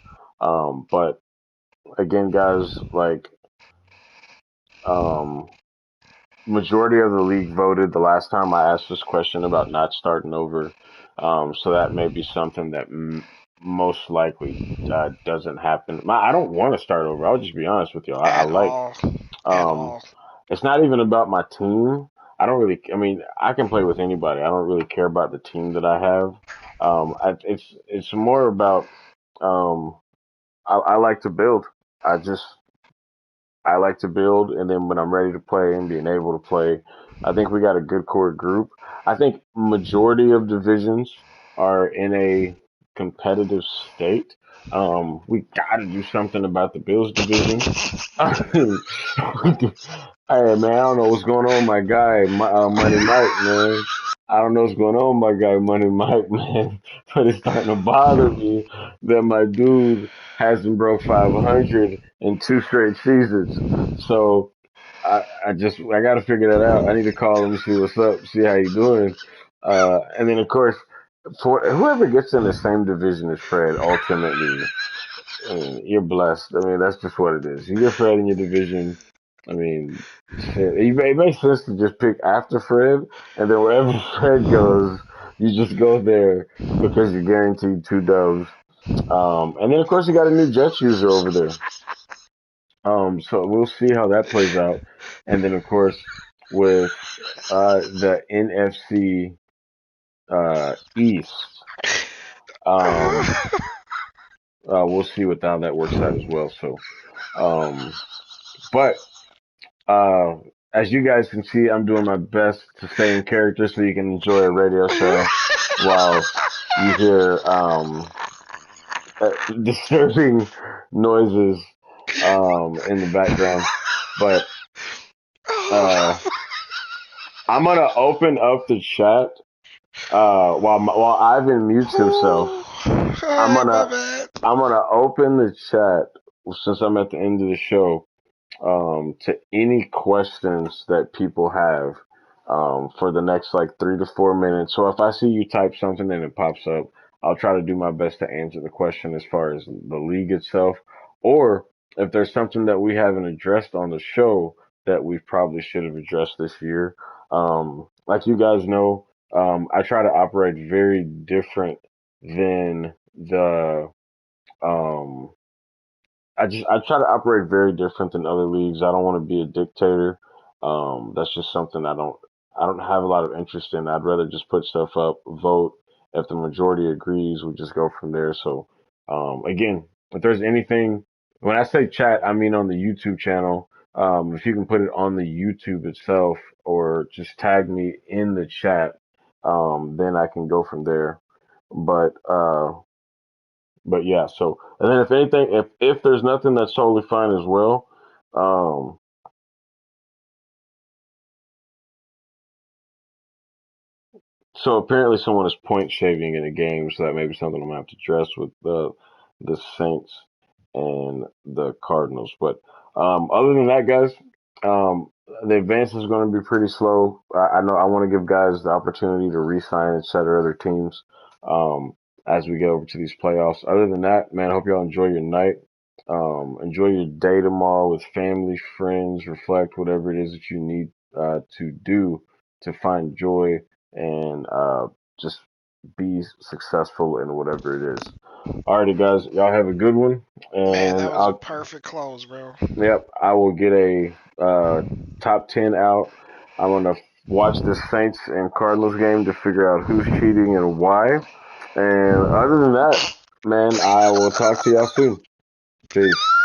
But again, guys, like, um, majority of the league voted the last time I asked this question about not starting over. So that may be something that most likely doesn't happen. I don't want to start over. I'll just be honest with you. I At like. all. At Um, all. it's not even about my team. I don't really. I mean, I can play with anybody. I don't really care about the team that I have. It's more about. Um, I like to build. I just I like to build, and then when I'm ready to play and being able to play, I think we got a good core group. I think majority of divisions are in a competitive state. We got to do something about the Bills division. Hey man, I don't know what's going on, my guy, Money Mike, man. I don't know what's going on, my guy, Money Mike, man. But it's starting to bother me that my dude hasn't broke 500 in two straight seasons. So I got to figure that out. I need to call him, see what's up, see how you doing. And then of course, for whoever gets in the same division as Fred, ultimately, I mean, you're blessed. I mean, that's just what it is. You get Fred in your division. I mean, shit. It makes sense to just pick after Fred, and then wherever Fred goes, you just go there because you're guaranteed two dubs. And then of course you got a new Jets user over there. So we'll see how that plays out. And then of course with the NFC East, um, we'll see what how that works out as well. So, um, but Uh, as you guys can see, I'm doing my best to stay in character so you can enjoy a radio show while you hear disturbing noises in the background. But uh, I'm gonna open up the chat while Ivan mutes himself. I'm Alright, my gonna bad. I'm gonna open the chat since I'm at the end of the show to any questions that people have for the next like 3 to 4 minutes. So if I see you type something and it pops up, I'll try to do my best to answer the question as far as the league itself. Or if there's something that we haven't addressed on the show that we probably should have addressed this year. Like you guys know, I try to operate very different than the um, I try to operate very different than other leagues. I don't want to be a dictator. That's just something I don't have a lot of interest in. I'd rather just put stuff up, vote. If the majority agrees, we just go from there. So again, if there's anything, when I say chat, I mean on the YouTube channel. If you can put it on the YouTube itself or just tag me in the chat, then I can go from there. But yeah, so and then if anything, if there's nothing, that's totally fine as well. Um, so apparently someone is point shaving in a game, so that may be something I'm gonna have to address with the Saints and the Cardinals. But other than that, guys, um, the advance is going to be pretty slow. I know I want to give guys the opportunity to re-sign and set other teams as we get over to these playoffs. Other than that, man, I hope y'all enjoy your night. Enjoy your day tomorrow with family, friends, reflect, whatever it is that you need to do to find joy and just be successful in whatever it is. Alrighty, guys, y'all have a good one, Man, and that was a perfect close, bro. yep, I will get a top 10 out. I'm gonna watch the Saints and Cardinals game to figure out who's cheating and why. And other than that, Man, I will talk to y'all soon. Peace.